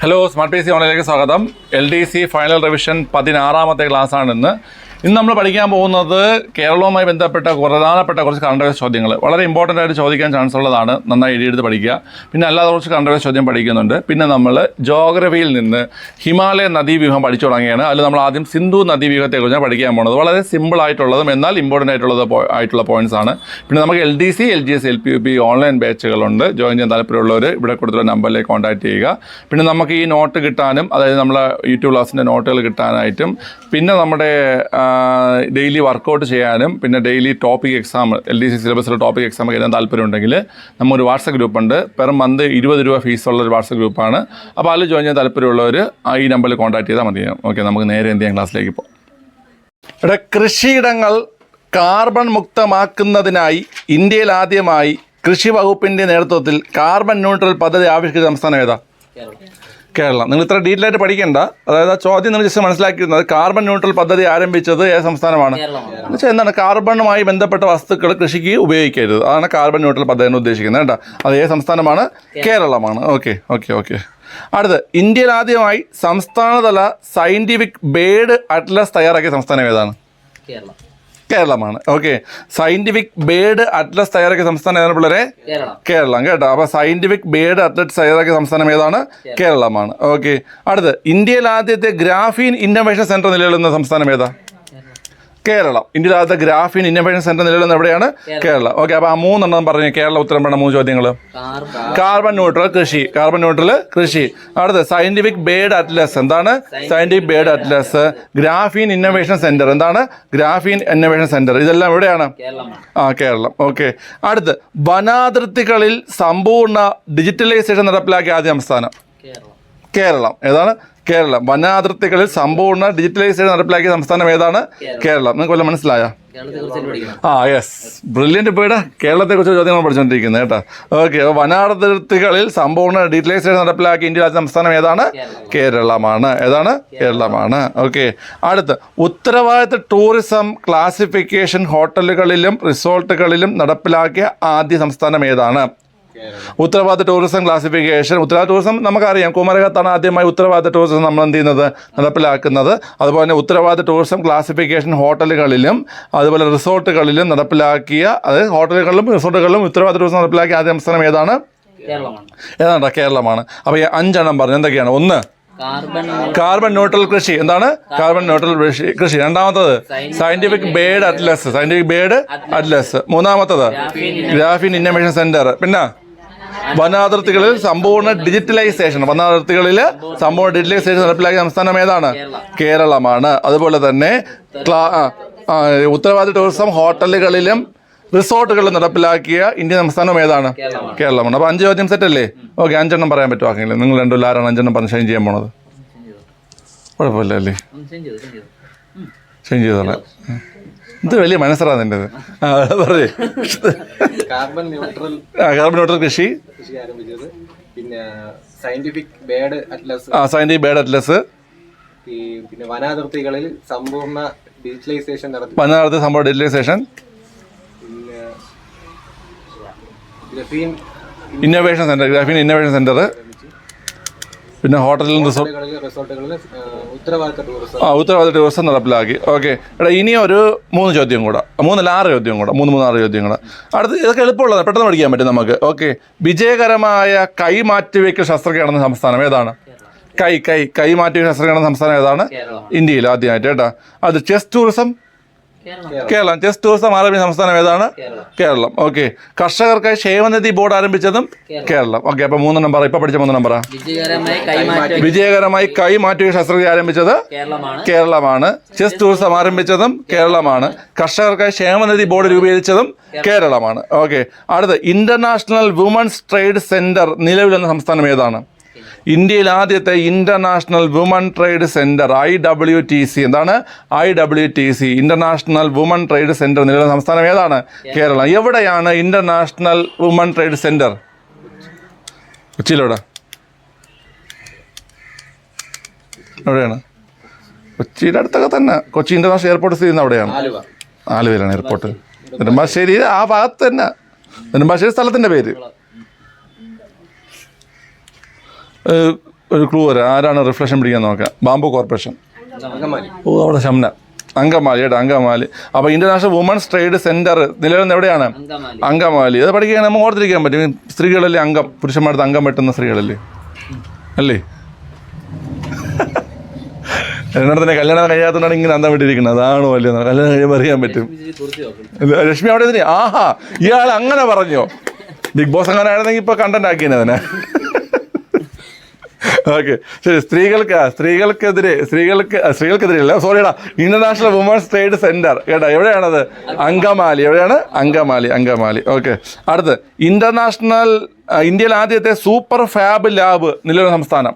Hello smart P C ഓൺലൈനിലേക്ക് സ്വാഗതം. LDC final revision 16ാമത്തെ ക്ലാസ്സാണ് ഇന്ന് നമ്മൾ പഠിക്കാൻ പോകുന്നത് കേരളവുമായി ബന്ധപ്പെട്ട പ്രധാനപ്പെട്ട കുറച്ച് കറണ്ട് അഫയേഴ്സ് ചോദ്യങ്ങൾ. വളരെ ഇമ്പോർട്ടൻ്റ് ആയിട്ട് ചോദിക്കാൻ ചാൻസ് ഉള്ളതാണ്. നന്നായി എഴുതി പഠിക്കുക. പിന്നെ അല്ലാതെ കുറച്ച് കറണ്ട് അഫയേഴ്സ് ചോദ്യം പഠിക്കുന്നുണ്ട്. പിന്നെ നമ്മൾ ജോഗ്രഫിയിൽ നിന്ന് ഹിമാലയ നദീവ്യൂഹം പഠിച്ചു തുടങ്ങിയാണ്. അതിൽ നമ്മൾ ആദ്യം സിന്ധു നദീവ്യൂഹത്തെക്കുറിച്ചാണ് പഠിക്കാൻ പോകുന്നത്. വളരെ സിമ്പിൾ ആയിട്ടുള്ളതും എന്നാൽ ഇമ്പോർട്ടൻ്റ് ആയിട്ടുള്ള പോയിന്റ്സ് ആണ്. പിന്നെ നമുക്ക് LDC, LGS, LPUP ഓൺലൈൻ ബാച്ചുകളുണ്ട്. ജോയിൻ ചെയ്യാൻ താല്പര്യമുള്ളവർ ഇവിടെ കൊടുത്തുള്ള നമ്പറിലേക്ക് കോൺടാക്ട് ചെയ്യുക. പിന്നെ നമുക്ക് ഈ നോട്ട് കിട്ടാനും, അതായത് നമ്മളെ യൂട്യൂബ് ക്ലാസ്സിൻ്റെ നോട്ടുകൾ കിട്ടാനായിട്ടും, പിന്നെ നമ്മുടെ ഡെയിലി വർക്കൗട്ട് ചെയ്യാനും, പിന്നെ ഡെയിലി ടോപ്പിക് എക്സാം LDC സിലബസിലെ ടോപ്പിക് എക്സാം എഴുതാൻ താല്പര്യമുണ്ടെങ്കിൽ നമ്മൊരു വാട്സപ്പ് ഗ്രൂപ്പുണ്ട്. പെർ മന്ത് 20 രൂപ ഫീസുള്ളൊരു വാട്സപ്പ് ഗ്രൂപ്പാണ്. അപ്പോൾ അതിൽ ജോയിൻ ചെയ്യാൻ താല്പര്യമുള്ളവർ ഈ നമ്പറിൽ കോൺടാക്ട് ചെയ്താൽ മതി. ഓക്കെ, നമുക്ക് നേരെ എന്ത് ചെയ്യാൻ ക്ലാസ്സിലേക്ക് പോകാം. ഇവിടെ കൃഷിയിടങ്ങൾ കാർബൺ മുക്തമാക്കുന്നതിനായി ഇന്ത്യയിൽ ആദ്യമായി കൃഷി വകുപ്പിൻ്റെ നേതൃത്വത്തിൽ കാർബൺ ന്യൂട്രൽ പദ്ധതി ആവിഷ്കരിച്ച സംസ്ഥാനം ഏതാ? കേരളം. നിങ്ങൾ ഇത്ര ഡീറ്റെയിൽ ആയിട്ട് പഠിക്കേണ്ട. അതായത് ആ ചോദ്യം നിങ്ങൾ ജസ്റ്റ് മനസ്സിലാക്കിയിരുന്നത് കാർബൺ ന്യൂട്രൽ പദ്ധതി ആരംഭിച്ചത് ഏത് സംസ്ഥാനമാണ് എന്നുവെച്ചാൽ എന്താണ്? കാർബണുമായി ബന്ധപ്പെട്ട വസ്തുക്കൾ കൃഷിക്ക് ഉപയോഗിക്കരുത്. അതാണ് കാർബൺ ന്യൂട്രൽ പദ്ധതി ഉദ്ദേശിക്കുന്നത് കേട്ടോ. അത് ഏത് സംസ്ഥാനമാണ്? കേരളമാണ്. ഓക്കെ. അടുത്ത്, ഇന്ത്യയിൽ ആദ്യമായി സംസ്ഥാനതല സയൻറ്റിഫിക് ബേർഡ് അറ്റ്ലസ് തയ്യാറാക്കിയ സംസ്ഥാനം ഏതാണ്? കേരളമാണ്. ഓക്കെ, സയൻറ്റിഫിക് ബേർഡ് അറ്റ്ലസ് തയ്യാറാക്കിയ സംസ്ഥാനം ഏതാണ് പിള്ളേരെ? കേരളം കേട്ടോ. അപ്പോൾ സയൻറ്റിഫിക് ബേർഡ് അറ്റ്ലസ് തയ്യാറാക്കിയ സംസ്ഥാനം ഏതാണ്? കേരളമാണ്. ഓക്കെ, അടുത്ത്, ഇന്ത്യയിൽ ആദ്യത്തെ ഗ്രാഫീൻ ഇന്നോവേഷൻ സെൻറ്റർ നിലകൊള്ളുന്ന സംസ്ഥാനം ഏതാ? കേരളം. ഇന്ത്യയിൽ ആദ്യത്തെ ഗ്രാഫീൻ ഇന്നോവേഷൻ സെൻറ്റർ നിലകൊള്ളുന്ന എവിടെയാണ്? കേരളം. ഓക്കെ, അപ്പോൾ ആ 3 പറഞ്ഞു. കേരളം ഉത്തരം പറഞ്ഞ 3 ചോദ്യങ്ങൾ. കാർബൺ ന്യൂട്രൽ കൃഷി. അടുത്ത്, സയന്റിഫിക് ബേർഡ് അറ്റ്ലസ്. എന്താണ് scientific bird atlas? Graphene innovation centre. എന്താണ് ഗ്രാഫീൻ ഇന്നോവേഷൻ സെന്റർ? ഇതെല്ലാം എവിടെയാണ്? കേരളം. ഓക്കെ, അടുത്ത്, വനാതിർത്തികളിൽ സമ്പൂർണ്ണ ഡിജിറ്റലൈസേഷൻ നടപ്പിലാക്കിയ ആദ്യ സംസ്ഥാനം? കേരളം. ഏതാണ്? കേരളം. വനാതിർത്തികളിൽ സമ്പൂർണ്ണ ഡിജിറ്റലൈസേഷൻ നടപ്പിലാക്കിയ സംസ്ഥാനം ഏതാണ്? കേരളം. നിങ്ങൾക്ക് വല്ല മനസ്സിലായോ? Yes, brilliant പോയിടാ. കേരളത്തെക്കുറിച്ച് ചോദ്യങ്ങൾ പഠിച്ചുകൊണ്ടിരിക്കുന്നത് കേട്ടോ. ഓക്കെ, വനാതിർത്തികളിൽ സമ്പൂർണ്ണ ഡിജിറ്റലൈസേഷൻ നടപ്പിലാക്കിയ ഇന്ത്യയിലെ സംസ്ഥാനം ഏതാണ്? കേരളമാണ്. ഏതാണ്? കേരളമാണ്. ഓക്കെ, അടുത്ത്, ഉത്തരവാദിത്ത ടൂറിസം ക്ലാസിഫിക്കേഷൻ ഹോട്ടലുകളിലും റിസോർട്ടുകളിലും നടപ്പിലാക്കിയ ആദ്യ സംസ്ഥാനം ഏതാണ്? ഉത്തരവാദിത്ത ടൂറിസം ക്ലാസിഫിക്കേഷൻ. ഉത്തരവാദിത്ത ടൂറിസം നമുക്കറിയാം, കുമരകത്താണ് ആദ്യമായി ഉത്തരവാദിത്ത ടൂറിസം നമ്മൾ എന്ത് ചെയ്യുന്നത്, നടപ്പിലാക്കുന്നത്. അതുപോലെ തന്നെ ഉത്തരവാദിത്ത ടൂറിസം ക്ലാസിഫിക്കേഷൻ ഹോട്ടലുകളിലും അതുപോലെ റിസോർട്ടുകളിലും നടപ്പിലാക്കിയ, അതായത് ഹോട്ടലുകളിലും റിസോർട്ടുകളിലും ഉത്തരവാദിത്ത ടൂറിസം നടപ്പിലാക്കിയ ആദ്യ സംസ്ഥാനം ഏതാണ്? ഏതാണ്ടാ? കേരളമാണ്. അപ്പോൾ ഈ 5 പറഞ്ഞു. എന്തൊക്കെയാണ്? 1, കാർബൺ ന്യൂട്രൽ കൃഷി. എന്താണ് കാർബൺ ന്യൂട്രൽ കൃഷി? രണ്ടാമത്തത് സയന്റിഫിക് ബേർഡ് അറ്റ്ലസ്. മൂന്നാമത്തത് ഗ്രാഫീൻ ഇന്നോവേഷൻ സെന്റർ. പിന്നെ വനാതിർത്തികളിൽ സമ്പൂർണ്ണ ഡിജിറ്റലൈസേഷൻ. നടപ്പിലാക്കിയ സംസ്ഥാനം ഏതാണ്? കേരളമാണ്. അതുപോലെ തന്നെ ഉത്തരവാദിത്ത ടൂറിസം ഹോട്ടലുകളിലും റിസോർട്ടുകളിൽ നടപ്പിലാക്കിയ ഇന്ത്യൻ സംസ്ഥാനം ഏതാണ്? കേരളമാണ്. അപ്പോൾ 5 ചോദ്യം സെറ്റ് അല്ലേ? ഓക്കെ, 5 പറയാൻ പറ്റുവാക്കില്ല. നിങ്ങൾ 2 ആരാണ് 5 പറഞ്ഞ് ഷൈൻ ചെയ്യാൻ പോണത്? കുഴപ്പമില്ല അല്ലേ? ഷൈൻ ചെയ്തോളാം. ഇത് വലിയ മനസ്സിലാണ് നിൻ്റെത്. പറയേ. കാർബൺ ന്യൂട്രൽ കൃഷി ആരംഭിച്ചത്. പിന്നെ സയന്റിഫിക് ബേർഡ് അറ്റ്ലസ്. പിന്നെ വനാതിർത്തികളിൽ സമ്പൂർണ്ണ ഡിജിറ്റലൈസേഷൻ. Graphene innovation centre. പിന്നെ ഹോട്ടലിലും റിസോർട്ടുകളിൽ ഉത്തരവാദിത്ത ടൂറിസം നടപ്പിലാക്കി. ഓക്കെ, എടാ ഇനി ഒരു 3 ചോദ്യം കൂടെ. 6 ചോദ്യം കൂടെ. അടുത്ത് ഇതൊക്കെ എളുപ്പമുള്ളത്, പെട്ടെന്ന് പഠിക്കാൻ പറ്റും നമുക്ക്. ഓക്കെ, വിജയകരമായ കൈമാറ്റിവെക്കൽ ശസ്ത്രക്രിയ നടന്ന സംസ്ഥാനം ഏതാണ്? കൈമാറ്റിവെക്കൽ ശസ്ത്രക്രിയ നടന്ന സംസ്ഥാനം ഏതാണ്? ഇന്ത്യയിൽ ആദ്യമായിട്ട് കേട്ടോ. അത് chess tourism. Kerala. Chess tourism ആരംഭിച്ച സംസ്ഥാനം ഏതാണ്? കേരളം. ഓക്കെ, കർഷകർക്കായി ക്ഷേമനിധി ബോർഡ് ആരംഭിച്ചതും കേരളം. ഓക്കെ, അപ്പോൾ 3 പറ. ഇപ്പൊ പഠിച്ച 3 പറ. വിജയകരമായി കൈമാറ്റിവെക്കൽ ശസ്ത്രക്രിയ ആരംഭിച്ചത് കേരളമാണ്. ചെസ് ടൂറിസം ആരംഭിച്ചതും കേരളമാണ്. കർഷകർക്കായി ക്ഷേമനിധി ബോർഡ് രൂപീകരിച്ചതും കേരളമാണ്. ഓക്കെ, അടുത്ത്, ഇന്റർനാഷണൽ വുമൺസ് ട്രേഡ് സെന്റർ നിലവിൽ വന്ന സംസ്ഥാനം ഏതാണ്? ഇന്ത്യയിൽ ആദ്യത്തെ international woman trade centre IWTC. എന്താണ് IWTC? International woman trade centre നിലവിലെ സംസ്ഥാനം ഏതാണ്? കേരളം. എവിടെയാണ് ഇന്റർനാഷണൽ വുമൺ ട്രേഡ് സെന്റർ? കൊച്ചിയിലൂടെ. എവിടെയാണ്? കൊച്ചിയുടെ അടുത്തൊക്കെ തന്നെ. കൊച്ചി ഇന്റർനാഷണൽ എയർപോർട്ട് സ്ഥിതി ചെയ്യുന്ന അവിടെയാണ്. ആലുവയിലാണ് എയർപോർട്ട്. നെടുമ്പാശ്ശേരി ആ ഭാഗത്ത് തന്നെ. നെടുമ്പാശ്ശേരി സ്ഥലത്തിൻ്റെ പേര്. ഒരു ക്ലൂ വരാം, ആരാണ് റിഫ്ലക്ഷൻ പിടിക്കാൻ നോക്കാം. Bamboo corporation. ഓ അവിടെ ഷംന. അങ്കമാലി കേട്ടോ, അങ്കമാലി. അപ്പോൾ ഇൻ്റർനാഷണൽ വുമൻസ് ട്രേഡ് സെൻറ്റർ നിലവിൽ എവിടെയാണ്? അങ്കമാലി. അത് പഠിക്കാൻ നമുക്ക് ഓർത്തിരിക്കാൻ പറ്റും. സ്ത്രീകളല്ലേ അംഗം, പുരുഷന്മാരുടെ അംഗം വെട്ടുന്ന സ്ത്രീകളല്ലേ അല്ലേ? എന്നോട് തന്നെ കല്യാണം കഴിയാത്തതുകൊണ്ടാണ് ഇങ്ങനെ അന്തം വിട്ടിരിക്കുന്നത്. അതാണോ അല്ലേ? കല്യാണം കഴിയുമ്പോൾ അറിയാൻ പറ്റും. രശ്മി അവിടെ ഇതിന് ആഹാ ഇയാൾ അങ്ങനെ പറഞ്ഞോ. ബിഗ് ബോസ് അങ്ങനെ ആയിരുന്നെങ്കിൽ ഇപ്പോൾ കണ്ടന്റ് ആക്കിയത് അതിനെ. ഓക്കെ ശരി. സ്ത്രീകൾക്കെതിരെയല്ല, സോറിയടാ, ഇന്റർനാഷണൽ വുമൻസ് ട്രേഡ് സെന്റർ കേട്ടോ. എവിടെയാണത്? അങ്കമാലി. എവിടെയാണ്? അങ്കമാലി. ഓക്കെ. അടുത്ത് ഇന്ത്യയിൽ ആദ്യത്തെ സൂപ്പർ ഫാബ് ലാബ് നിലവിലുള്ള സംസ്ഥാനം.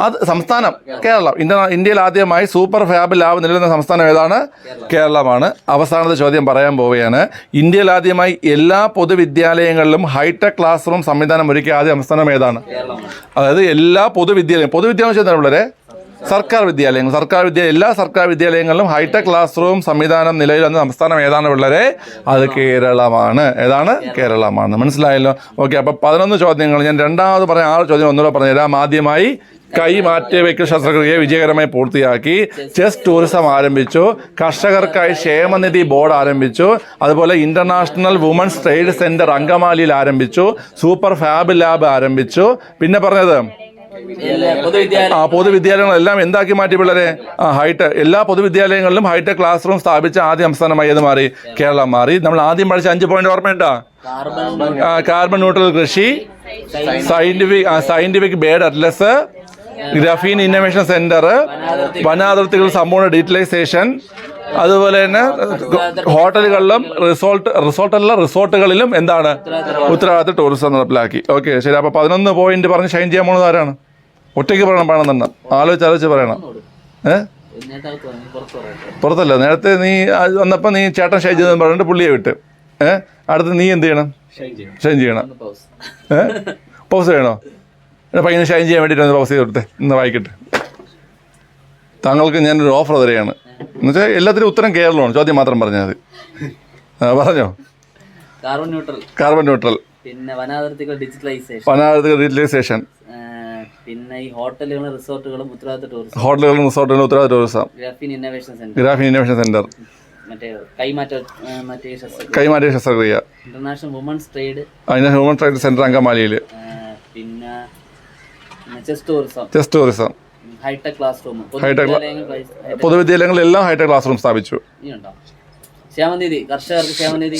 അത് സംസ്ഥാനം കേരളം. ഇന്ത്യയിൽ ആദ്യമായി സൂപ്പർ ഫാബ് ലാബ് നിലവിലുന്ന സംസ്ഥാനം ഏതാണ്? കേരളമാണ്. അവസാനത്തെ ചോദ്യം പറയാൻ പോവുകയാണ്. ഇന്ത്യയിൽ ആദ്യമായി എല്ലാ പൊതുവിദ്യാലയങ്ങളിലും ഹൈടെക് ക്ലാസ് റൂം സംവിധാനം ഒരുക്കിയ ആദ്യ സംസ്ഥാനം ഏതാണ്? അതായത് എല്ലാ പൊതുവിദ്യാലയം ചെയ്താൽ വളരെ സർക്കാർ വിദ്യാലയങ്ങൾ, എല്ലാ സർക്കാർ വിദ്യാലയങ്ങളിലും ഹൈടെക് ക്ലാസ് റൂം സംവിധാനം നിലവിൽ വന്ന സംസ്ഥാനം ഏതാണ് പിള്ളേരെ? അത് കേരളമാണ്. ഏതാണ്? കേരളമാണ്. മനസ്സിലായല്ലോ? ഓക്കെ. അപ്പോൾ 11 ചോദ്യങ്ങൾ ഞാൻ രണ്ടാമത് പറഞ്ഞ 6 ചോദ്യം ഒന്നുകൂടെ പറഞ്ഞുതരാം. ആദ്യമായി കൈ മാറ്റിവെക്കൽ ശസ്ത്രക്രിയ വിജയകരമായി പൂർത്തിയാക്കി. ചെസ് ടൂറിസം ആരംഭിച്ചു. കർഷകർക്കായി ക്ഷേമനിധി ബോർഡ് ആരംഭിച്ചു. അതുപോലെ ഇന്റർനാഷണൽ വുമൻസ് ട്രേഡ് സെന്റർ അങ്കമാലിയിൽ ആരംഭിച്ചു. സൂപ്പർ ഫാബ് ലാബ് ആരംഭിച്ചു. പിന്നെ പറഞ്ഞത് പൊതുവിദ്യാലയങ്ങളെല്ലാം എന്താക്കി മാറ്റി പിള്ളേരെ? ഹൈടെക്. എല്ലാ പൊതുവിദ്യാലയങ്ങളിലും ഹൈടെക് ക്ലാസ് റൂം സ്ഥാപിച്ച ആദ്യ സംസ്ഥാനമായി ഏത് മാറി? കേരളം മാറി. നമ്മൾ ആദ്യം പഠിച്ച 5 പോയിന്റ് ഓർമ്മയുണ്ടോ? കാർബൺ ന്യൂട്രൽ കൃഷി, scientific bird atlas, graphene innovation centre, വനാതിർത്തികൾ സമ്പൂർണ്ണ ഡീറ്റലൈസേഷൻ, അതുപോലെ തന്നെ ഹോട്ടലുകളിലും റിസോർട്ടുകളിലും എന്താണ്? ഉത്തരവാദിത്ത ടൂറിസം നടപ്പിലാക്കി. ഓക്കെ ശരി. അപ്പോൾ 11 പോയിന്റ് പറഞ്ഞ് ഷൈൻ ചെയ്യാൻ പോകുന്നത് ആരാണ്? ഒറ്റയ്ക്ക് പറയണം. ആലോചിച്ച് പറയണം. പുറത്തല്ല. നേരത്തെ നീ വന്നപ്പോൾ നീ ചേട്ടൻ ഷൈൻ ചെയ്തെന്ന് പറഞ്ഞിട്ട് പുള്ളിയെ വിട്ട്. അടുത്ത് നീ എന്ത് ചെയ്യണം? ഷൈൻ ചെയ്യണം. പൗസ് ചെയ്യണോ? പയ്യനെ ഷൈൻ ചെയ്യാൻ വേണ്ടിയിട്ട് പൗസ് ചെയ്ത് കൊടുത്തേ. ഇന്ന് വായിക്കട്ടെ. താങ്കൾക്ക് ഞാനൊരു ഓഫർ തരികയാണ്. എന്നുവെച്ചാൽ എല്ലാത്തിനും ഉത്തരം കേരളമാണ്. ചോദ്യം മാത്രം പറഞ്ഞാൽ മതി. പറഞ്ഞോ. കാർബൺ ന്യൂട്രൽ, പിന്നെ വനാതിർത്തികൾ ഡിജിറ്റലൈസേഷൻ, പിന്നെ ഈ ഹോട്ടലുകളും റിസോർട്ടുകളും ഉത്തരവാദിത്ത ടൂറിസം, ഗ്രാഫീൻ ഇന്നോവേഷൻ സെന്റർ, കൈമാറ്റ ശസ്ത്രക്രിയ, ഇന്റർനാഷണൽ വുമൻസ് ട്രേഡ് സെന്റർ അങ്കമാലിയിൽ, പിന്നെ chess tourism, hitech class room, പൊതുവിദ്യാലയങ്ങളിലെല്ലാം ഹൈടെക് ക്ലാസ് റൂം സ്ഥാപിച്ചു. ക്ഷേമനിധി, കർഷകർക്ക്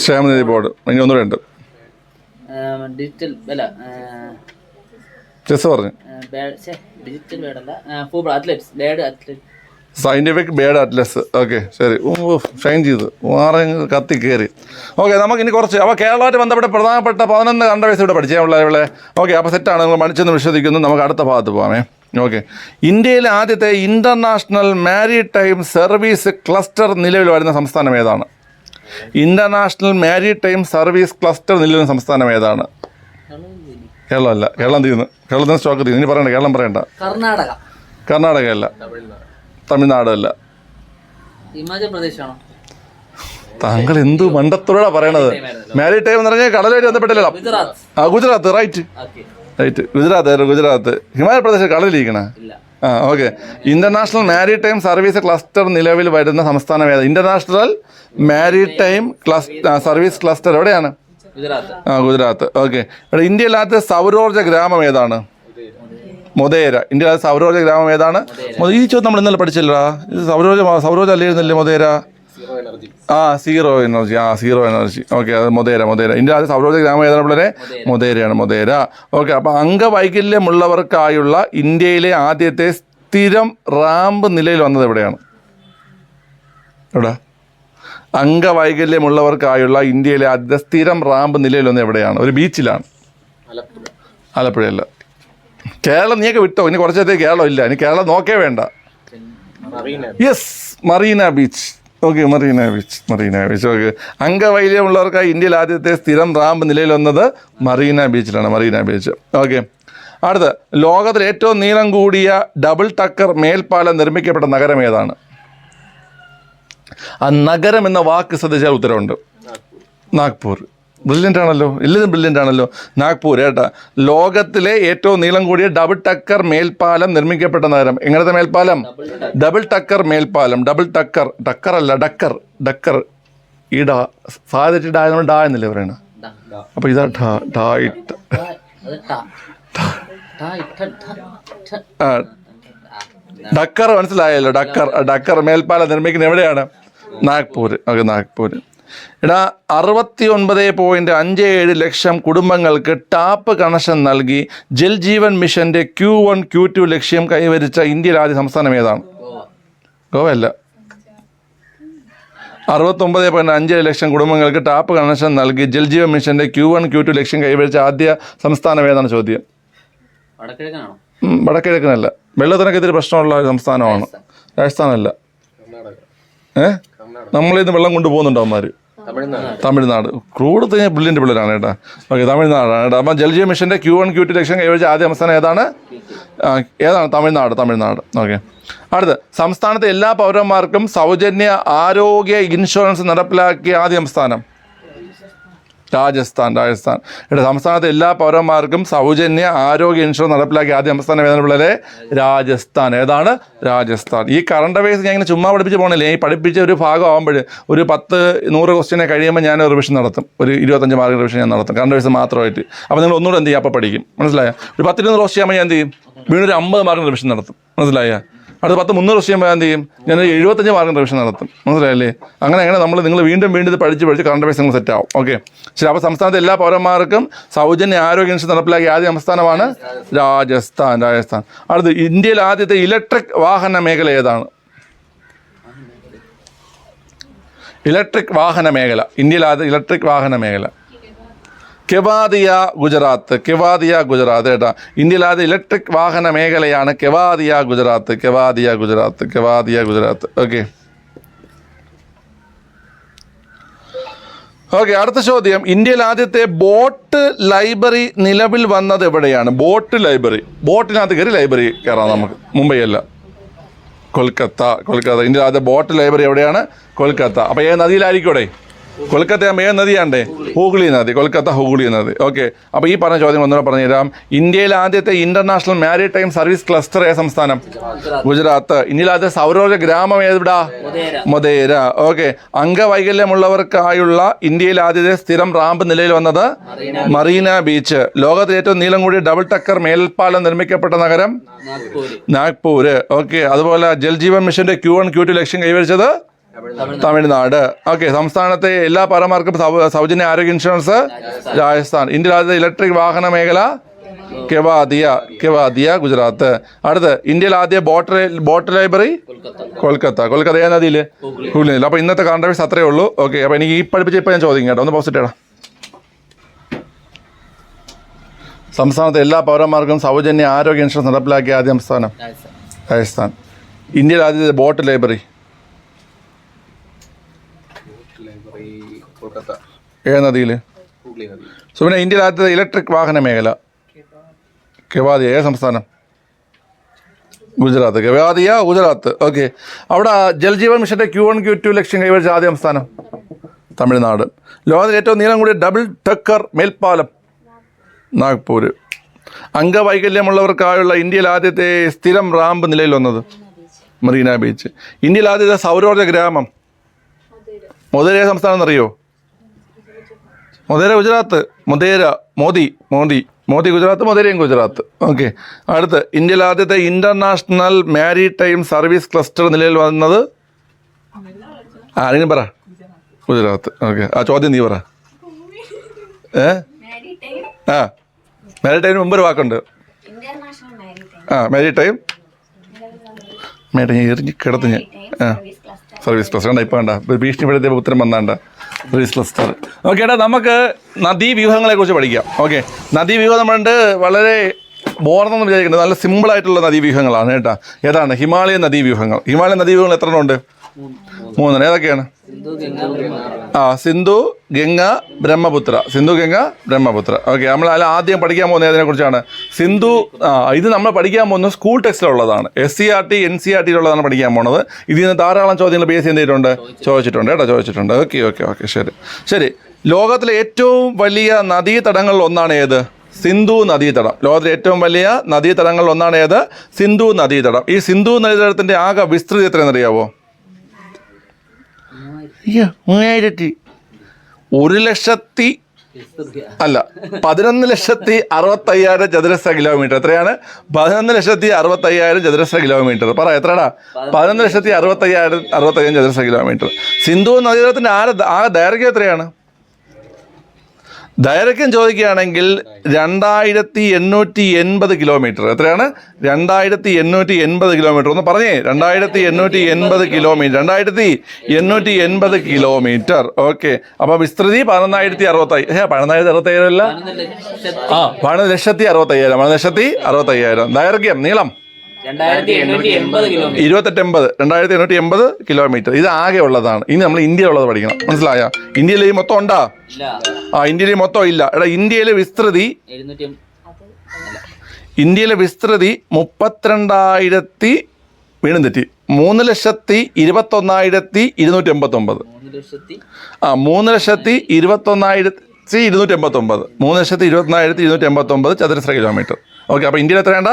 ക്ഷേമനിധി ബോർഡ്. ഇനി ഒന്നുകൂടെ ഉണ്ട്. ഡിജിറ്റൽ ചെസ് പറഞ്ഞു. Scientific bird atlas. ഓക്കെ ശരി. ഷൈൻ ചെയ്ത് കത്തി കയറി. ഓക്കെ നമുക്കിനി കുറച്ച് അപ്പോൾ കേരളമായിട്ട് ബന്ധപ്പെട്ട പ്രധാനപ്പെട്ട 11 കണ്ടവേഴ്സ് ഇവിടെ പഠിച്ചേ. ഓക്കെ അപ്പോൾ സെറ്റാണ്. നിങ്ങൾ മണിച്ചെന്ന് വിശ്വസിക്കുന്നു. നമുക്ക് അടുത്ത ഭാഗത്ത് പോകാമേ. ഓക്കെ. ഇന്ത്യയിലെ ആദ്യത്തെ ഇന്റർനാഷണൽ മാരിടൈം സർവീസ് ക്ലസ്റ്റർ നിലവിൽ വരുന്ന സംസ്ഥാനം ഏതാണ്? ഇന്റർനാഷണൽ മാരിടൈം സർവീസ് ക്ലസ്റ്റർ നിലവിൽ സംസ്ഥാനം ഏതാണ്? കേരളമല്ല. കേരളം തീർന്നു. കേരളത്തിന് സ്റ്റോക്ക് തീർന്നു. ഇനി പറയണ്ട. കേരളം പറയണ്ട. കർണാടകയല്ല. തമിഴ്നാടല്ല. താങ്കൾ എന്ത് മണ്ടത്തോടാ പറയണത്? മാരിടൈം എന്ന് പറഞ്ഞാൽ കടലുമായിട്ട് ബന്ധപ്പെട്ടില്ലല്ലോ. ഗുജറാത്ത്. റൈറ്റ്. ഗുജറാത്ത്. ഹിമാചൽ പ്രദേശ് കടലിരിക്കണ. Okay. International maritime service cluster നിലവിൽ വരുന്ന സംസ്ഥാനം ഏതാണ്? ഇന്റർനാഷണൽ മാരിടൈം സർവീസ് ക്ലസ്റ്റർ എവിടെയാണ്? ഗുജറാത്ത്. ഓക്കെ. ഇവിടെ ഇന്ത്യയിലാത്ത സൗരോർജ്ജ ഗ്രാമം ഏതാണ്? മൊതേര. ഇന്ത്യയിലെ സൗരോർജ്ജ ഗ്രാമം ഏതാണ്? ഈ ചോദ്യം നമ്മൾ ഇന്നലെ പഠിച്ചില്ല. ഇത് സൗരോർജ്ജം അല്ലായിരുന്നല്ലേ മൊതേര? Zero energy. ഓക്കെ. അത് മൊതേര. ഇന്ത്യയിലെ സൗരോർജ്ജ ഗ്രാമം ഏതാണ് പിള്ളേരെ? മൊതേരയാണ്. ഓക്കെ. അപ്പോൾ അംഗവൈകല്യമുള്ളവർക്കായുള്ള ഇന്ത്യയിലെ ആദ്യത്തെ സ്ഥിരം റാമ്പ് നിലയിൽ വന്നത് എവിടെയാണ്? എവിടെ? അംഗവൈകല്യമുള്ളവർക്കായുള്ള ഇന്ത്യയിലെ ആദ്യത്തെ സ്ഥിരം റാമ്പ് നിലയിൽ വന്നത് എവിടെയാണ്? ഒരു ബീച്ചിലാണ്. ആലപ്പുഴയല്ല. കേരളം നീയൊക്കെ വിട്ടോ. ഇനി കുറച്ചത്തേക്ക് കേരളം ഇല്ല. ഇനി കേരളം നോക്കേ വേണ്ട. Yes, Marina beach. Okay. Marina beach. Okay. അംഗവൈകല്യമുള്ളവർക്കായി ഇന്ത്യയിൽ ആദ്യത്തെ സ്ഥിരം റാമ്പ് നിലയിൽ വന്നത് മറീന ബീച്ച്. ഓക്കെ. അടുത്ത് ലോകത്തിലെ ഏറ്റവും നീളം കൂടിയ ഡബിൾ ടക്കർ മേൽപ്പാലം നിർമ്മിക്കപ്പെട്ട നഗരം ഏതാണ്? ആ നഗരം എന്ന വാക്ക് ശ്രദ്ധിച്ചാൽ ഉത്തരവുണ്ട്. നാഗ്പൂർ. ബ്രില്യൻ്റ് ആണല്ലോ, എല്ലാവരും ബ്രില്യൻ്റ് ആണല്ലോ. നാഗ്പൂർ കേട്ടാ. ലോകത്തിലെ ഏറ്റവും നീളം കൂടിയ ഡബിൾ ടക്കർ മേൽപ്പാലം നിർമ്മിക്കപ്പെട്ട നഗരം. എങ്ങനത്തെ മേൽപ്പാലം? ഡബിൾ ടക്കർ മേൽപ്പാലം. ഡബിൾ ടക്കർ, ടക്കറല്ല ഡക്കർ, ഡക്കർ. ഈ ഡാ സാധ്യത ഡാ നമ്മൾ ഡാ എന്നല്ലേ പറയണ. അപ്പോൾ ഇതാ ഡാ ഡാ ഇട്ട ഡക്കർ മനസ്സിലായല്ലോ. ഡക്കർ, ഡക്കർ മേൽപ്പാലം നിർമ്മിക്കുന്നത് എവിടെയാണ്? നാഗ്പൂർ. ഓക്കെ, നാഗ്പൂർ. എടാ 69.57 ലക്ഷം കുടുംബങ്ങൾക്ക് ടാപ്പ് കണക്ഷൻ നൽകി ജൽജീവൻ മിഷന്റെ Q1 Q2 ലക്ഷ്യം കൈവരിച്ച ഇന്ത്യയിലെ ആദ്യ സംസ്ഥാനം ഏതാണ്? ഗോവയല്ല. 69.57 ലക്ഷം കുടുംബങ്ങൾക്ക് ടാപ്പ് കണക്ഷൻ നൽകി ജൽജീവൻ മിഷന്റെ Q1 Q2 ലക്ഷ്യം കൈവരിച്ച ആദ്യ സംസ്ഥാനം ഏതാണ് ചോദ്യം? വടക്കിഴക്കനല്ല. വെള്ളത്തിനൊക്കെ ഇത്തിരി പ്രശ്നമുള്ള ഒരു സംസ്ഥാനമാണ്. രാജസ്ഥാനല്ല. നമ്മളിന്ന് വെള്ളം കൊണ്ടുപോകുന്നുണ്ടോ അവന്മാർ? തമിഴ്നാട്. ക്രൂഡ് കഴിഞ്ഞാൽ ബ്രില്യൻ്റ് പിള്ളേരാണ് കേട്ടോ. ഓക്കെ, തമിഴ്നാടാണ് കേട്ടോ. അപ്പം ജൽജീവൻ മിഷൻ്റെ Q1 Q2 ലക്ഷ്യം കൈവരിച്ച ആദ്യ സംസ്ഥാനം ഏതാണ്? തമിഴ്നാട്. തമിഴ്നാട്. ഓക്കെ. അടുത്ത്, സംസ്ഥാനത്തെ എല്ലാ പൗരന്മാർക്കും സൗജന്യ ആരോഗ്യ ഇൻഷുറൻസ് നടപ്പിലാക്കിയ ആദ്യ സംസ്ഥാനം? രാജസ്ഥാൻ. രാജസ്ഥാൻ. ഇവിടെ സംസ്ഥാനത്തെ എല്ലാ പൗരന്മാർക്കും സൗജന്യ ആരോഗ്യ ഇൻഷുറൻസ് നടപ്പിലാക്കിയ ആദ്യ സംസ്ഥാനം ഏതാണ് പിള്ളേരെ? രാജസ്ഥാൻ. ഏതാണ്? രാജസ്ഥാൻ. ഈ കറണ്ട് അഫയേഴ്സ് ഞാൻ ഇങ്ങനെ ചുമ്മാ പഠിപ്പിച്ച് പോകണില്ലേ. ഈ പഠിപ്പിച്ച ഒരു ഭാഗം ആകുമ്പോൾ ഒരു 10-100 ക്വസ്റ്റ്യനെ കഴിയുമ്പോൾ ഞാൻ റിവിഷൻ നടത്തും. ഒരു 25 മാർക്ക് റിവിഷൻ ഞാൻ നടത്തും, കറണ്ട് അഫയേഴ്സ് മാത്രമായിട്ട്. അപ്പോൾ നിങ്ങൾ ഒന്നുകൂടെ എന്ത് ചെയ്യും? അപ്പോൾ പഠിക്കും. മനസ്സിലായോ? ഒരു 10-20 ക്വസ്റ്റ് ചെയ്യുമ്പോൾ ഞാൻ എന്ത് ചെയ്യും? വീണ്ടും ഒരു 50 മാർക്ക് റിവിഷൻ നടത്തും. മനസ്സിലായോ? അടുത്ത 10-300 ക്വസ്റ്റ് ചെയ്യുമ്പോൾ എന്ത് ചെയ്യും? ഞാൻ 75 മാർക്ക് റിവിഷൻ നടത്തും. മനസ്സിലായല്ലേ? അങ്ങനെ നിങ്ങൾ വീണ്ടും ഇത് പഠിച്ച് കറണ്ട് അഫയേഴ്സ് നിങ്ങൾ സെറ്റ് ആവും. ഓക്കെ, ശരി. അപ്പോൾ സംസ്ഥാനത്തെ എല്ലാ പൗരന്മാർക്കും സൗജന്യ ആരോഗ്യ ഇൻഷുറൻസ് നടപ്പിലാക്കിയ ആദ്യ സംസ്ഥാനമാണ് രാജസ്ഥാൻ. രാജസ്ഥാൻ. അടുത്ത്, ഇന്ത്യയിൽ ആദ്യത്തെ ഇലക്ട്രിക് വാഹന മേഖല ഏതാണ്? ഇലക്ട്രിക് വാഹന മേഖല. ഇന്ത്യയിൽ ആദ്യ ഇലക്ട്രിക് വാഹന മേഖല കെവാദിയ, ഗുജറാത്ത്. കെവാദിയ, ഗുജറാത്ത് കേട്ടോ. ഇന്ത്യയിൽ ആദ്യ ഇലക്ട്രിക് വാഹന മേഖലയാണ് കെവാദിയ, ഗുജറാത്ത്. കെവാദിയ, ഗുജറാത്ത്. കെവാദിയ, ഗുജറാത്ത്. ഓക്കെ. ഓക്കെ, അടുത്ത ചോദ്യം. ഇന്ത്യയിൽ ആദ്യത്തെ ബോട്ട് ലൈബ്രറി നിലവിൽ വന്നത് എവിടെയാണ്? Boat library. ബോട്ടിനകത്ത് കയറി ലൈബ്രറി കയറാം നമുക്ക്. മുംബൈ അല്ല, കൊൽക്കത്ത. കൊൽക്കത്ത. ഇന്ത്യയിൽ ആദ്യത്തെ ബോട്ട് ലൈബ്രറി എവിടെയാണ്? കൊൽക്കത്ത. അപ്പോൾ ഏത് നദിയിലായിരിക്കും? കൊൽക്കത്ത ഏത് നദിയാണ്ടേ? ഹൂഗ്ലി നദി. കൊൽക്കത്ത ഹൂഗ്ലി നദി. ഓക്കെ. അപ്പോൾ ഈ പറഞ്ഞ ചോദ്യം ഒന്നുകൂടെ പറഞ്ഞു തരാം. ഇന്ത്യയിലെ ആദ്യത്തെ ഇന്റർനാഷണൽ മാരിടൈം സർവീസ് ക്ലസ്റ്റർ ഏത് സംസ്ഥാനം? ഗുജറാത്ത്. ഇന്ത്യയിലെ ആദ്യത്തെ സൗരോർജ്ജ ഗ്രാമം ഏതെവിടാ? മൊതേര. ഓക്കെ. അംഗവൈകല്യമുള്ളവർക്കായുള്ള ഇന്ത്യയിലെ ആദ്യത്തെ സ്ഥിരം റാമ്പ് നിലയിൽ വന്നത് മറീന ബീച്ച്. ലോകത്തിലെ ഏറ്റവും നീളം കൂടിയ ഡബിൾ ടക്കർ മേൽപ്പാലം നിർമ്മിക്കപ്പെട്ട നഗരം നാഗ്പൂർ. ഓക്കെ. അതുപോലെ ജൽജീവൻ മിഷന്റെ Q1 Q2 ലക്ഷ്യം കൈവരിച്ചത് തമിഴ്നാട്. ഓക്കെ. സംസ്ഥാനത്തെ എല്ലാ പൗരന്മാർക്കും സൗജന്യ ആരോഗ്യ ഇൻഷുറൻസ് രാജസ്ഥാൻ. ഇന്ത്യയിൽ ആദ്യത്തെ ഇലക്ട്രിക് വാഹന മേഖല കെവാദിയ. കെവാദിയ, ഗുജറാത്ത്. അടുത്ത്, ഇന്ത്യയിൽ ആദ്യ ബോട്ട് ലൈബ്രറി കൊൽക്കത്ത. കൊൽക്കത്ത ഏത് നദിയിൽ? ഹൂഗ്ലി നദിയിൽ. അപ്പോൾ ഇന്നത്തെ കറണ്ട് അഫയേഴ്സ് അത്രയേ ഉള്ളൂ. ഓക്കെ. അപ്പോൾ എനിക്ക് ഈ പഠിപ്പിച്ച് ഇപ്പോൾ ഞാൻ ചോദിക്കും കേട്ടോ. ഒന്ന് പോസിറ്റ് ഇടാം. സംസ്ഥാനത്തെ എല്ലാ പൗരന്മാർക്കും സൗജന്യ ആരോഗ്യ ഇൻഷുറൻസ് നടപ്പിലാക്കിയ ആദ്യ സംസ്ഥാനം രാജസ്ഥാൻ. ഇന്ത്യയിൽ ആദ്യത്തെ ബോട്ട് ലൈബ്രറി ഏത് നദിയിൽ? സോ പിന്നെ ഇന്ത്യയിൽ ആദ്യത്തെ ഇലക്ട്രിക് വാഹന മേഖല കെവാദിയ. ഏത് സംസ്ഥാനം? ഗുജറാത്ത്. കെവാദിയ, ഗുജറാത്ത്. ഓക്കെ. അവിടെ ജൽജീവൻ മിഷന്റെ Q1 Q2 ലക്ഷ്യം കൈവരിച്ച ആദ്യ സംസ്ഥാനം തമിഴ്നാട്. ലോകത്തിലെ ഏറ്റവും നീളം കൂടിയ ഡബിൾ ടക്കർ മേൽപ്പാലം നാഗ്പൂർ. അംഗവൈകല്യമുള്ളവർക്കായുള്ള ഇന്ത്യയിൽ ആദ്യത്തെ സ്ഥിരം റാമ്പ് നിലയിൽ വന്നത് മറീന ബീച്ച്. ഇന്ത്യയിൽ ആദ്യത്തെ സൗരോർജ്ജ ഗ്രാമം മൊതേര സംസ്ഥാനം എന്നറിയോ? മൊതേര, ഗുജറാത്ത്. മൊതേര, മോദി ഗുജറാത്ത്, മൊതേരയും ഗുജറാത്ത്. ഓക്കെ. അടുത്ത്, ഇന്ത്യയിൽ ആദ്യത്തെ ഇന്റർനാഷണൽ മാരിടൈം സർവീസ് ക്ലസ്റ്റർ നിലയിൽ വന്നത് ആരെങ്കിലും പറ? ഗുജറാത്ത്. ഓക്കെ. ആ ചോദ്യം നീ പറ. മാരിടൈമിന് മുമ്പ് ഒരു വാക്കുണ്ട്. മാരിടൈം എറിഞ്ഞ് കിടത്ത് ഞാൻ. സർവീസ് ക്ലസ്റ്റർ കണ്ട. ഇപ്പം കണ്ട ഭീഷണിപ്പെടുത്തിയ ഉത്തരം വന്നാണ്ട സർവീസ് ക്ലസ്റ്റർ. ഓക്കെ. ഏട്ടാ, നമുക്ക് നദീവ്യൂഹങ്ങളെ കുറിച്ച് പഠിക്കാം. ഓക്കെ. നദീവ്യൂഹം നമ്മളുണ്ട് വളരെ ബോർന്നെന്ന് വിചാരിക്കുന്നത് നല്ല സിമ്പിളായിട്ടുള്ള നദീവ്യൂഹങ്ങളാണ് കേട്ടോ. ഏതാണ്? ഹിമാലയൻ നദീവ്യൂഹങ്ങൾ. ഹിമാലയൻ നദീവ്യൂഹങ്ങൾ എത്ര ഉണ്ട്? 3. ഏതൊക്കെയാണ്? സിന്ധു, ഗംഗ, ബ്രഹ്മപുത്ര. സിന്ധു, ഗംഗ, ബ്രഹ്മപുത്ര. ഓക്കെ. നമ്മൾ ആദ്യം പഠിക്കാൻ പോകുന്നത് അതിനെ കുറിച്ചാണ്. സിന്ധു. ഇത് നമ്മൾ പഠിക്കാൻ പോകുന്നത് സ്കൂൾ ടെക്സ്റ്റിലുള്ളതാണ്. SCERT NCERTയിലുള്ളതാണ് പഠിക്കാൻ പോകുന്നത്. ഇതിൽ നിന്ന് ധാരാളം ചോദ്യങ്ങൾ ബേസ് ചെയ്തിട്ടുണ്ട്, ചോദിച്ചിട്ടുണ്ട് കേട്ടോ. ഓക്കെ. ശരി. ലോകത്തിലെ ഏറ്റവും വലിയ നദീതടങ്ങളിൽ ഒന്നാണ് ഏത്? സിന്ധു നദീതടം. ലോകത്തിലെ ഏറ്റവും വലിയ നദീതടങ്ങളിൽ ഒന്നാണ് ഏത്? സിന്ധു നദീതടം. ഈ സിന്ധു നദീതടത്തിൻ്റെ ആകെ വിസ്തൃതി എത്രയെന്നറിയാവോ? 11,60,65,000 ചതുരശ്ര കിലോമീറ്റർ. എത്രയാണ്? 11,60,65,000 ചതുരശ്ര കിലോമീറ്റർ. പറ എത്രടാ? 11,60,65,000 ചതുരശ്ര കിലോമീറ്റർ. സിന്ധു നദീതടത്തിൻ്റെ ആകെ ദൈർഘ്യം എത്രയാണ്? ദൈർഘ്യം ചോദിക്കുകയാണെങ്കിൽ 2,880 കിലോമീറ്റർ. എത്രയാണ്? 2,880 കിലോമീറ്റർ. ഒന്ന് പറഞ്ഞേ, 2,880 കിലോമീറ്റർ. 2,880 കിലോമീറ്റർ. ഓക്കെ. അപ്പോൾ വിസ്തൃതി 11,065. 11,065 അല്ല, 11,60,65,000. 11,60,65,000. ദൈർഘ്യം, നീളം 2,880 കിലോമീറ്റർ. ഇത് ആകെ ഉള്ളതാണ്. ഇനി നമ്മൾ ഇന്ത്യയിലുള്ളത് പഠിക്കണം. മനസ്സിലായ? ഇന്ത്യയിൽ ഈ മൊത്തം ഉണ്ടാ? ഇന്ത്യയിൽ മൊത്തം ഇല്ല. എടാ, ഇന്ത്യയിലെ വിസ്തൃതി 32,000 വീണ്ടും തെറ്റി 3,21,289. 3,21,289. 3,21,289 ചതുരശ്ര കിലോമീറ്റർ. ഓക്കെ. അപ്പോൾ ഇന്ത്യയിൽ എത്രയാണ്ട?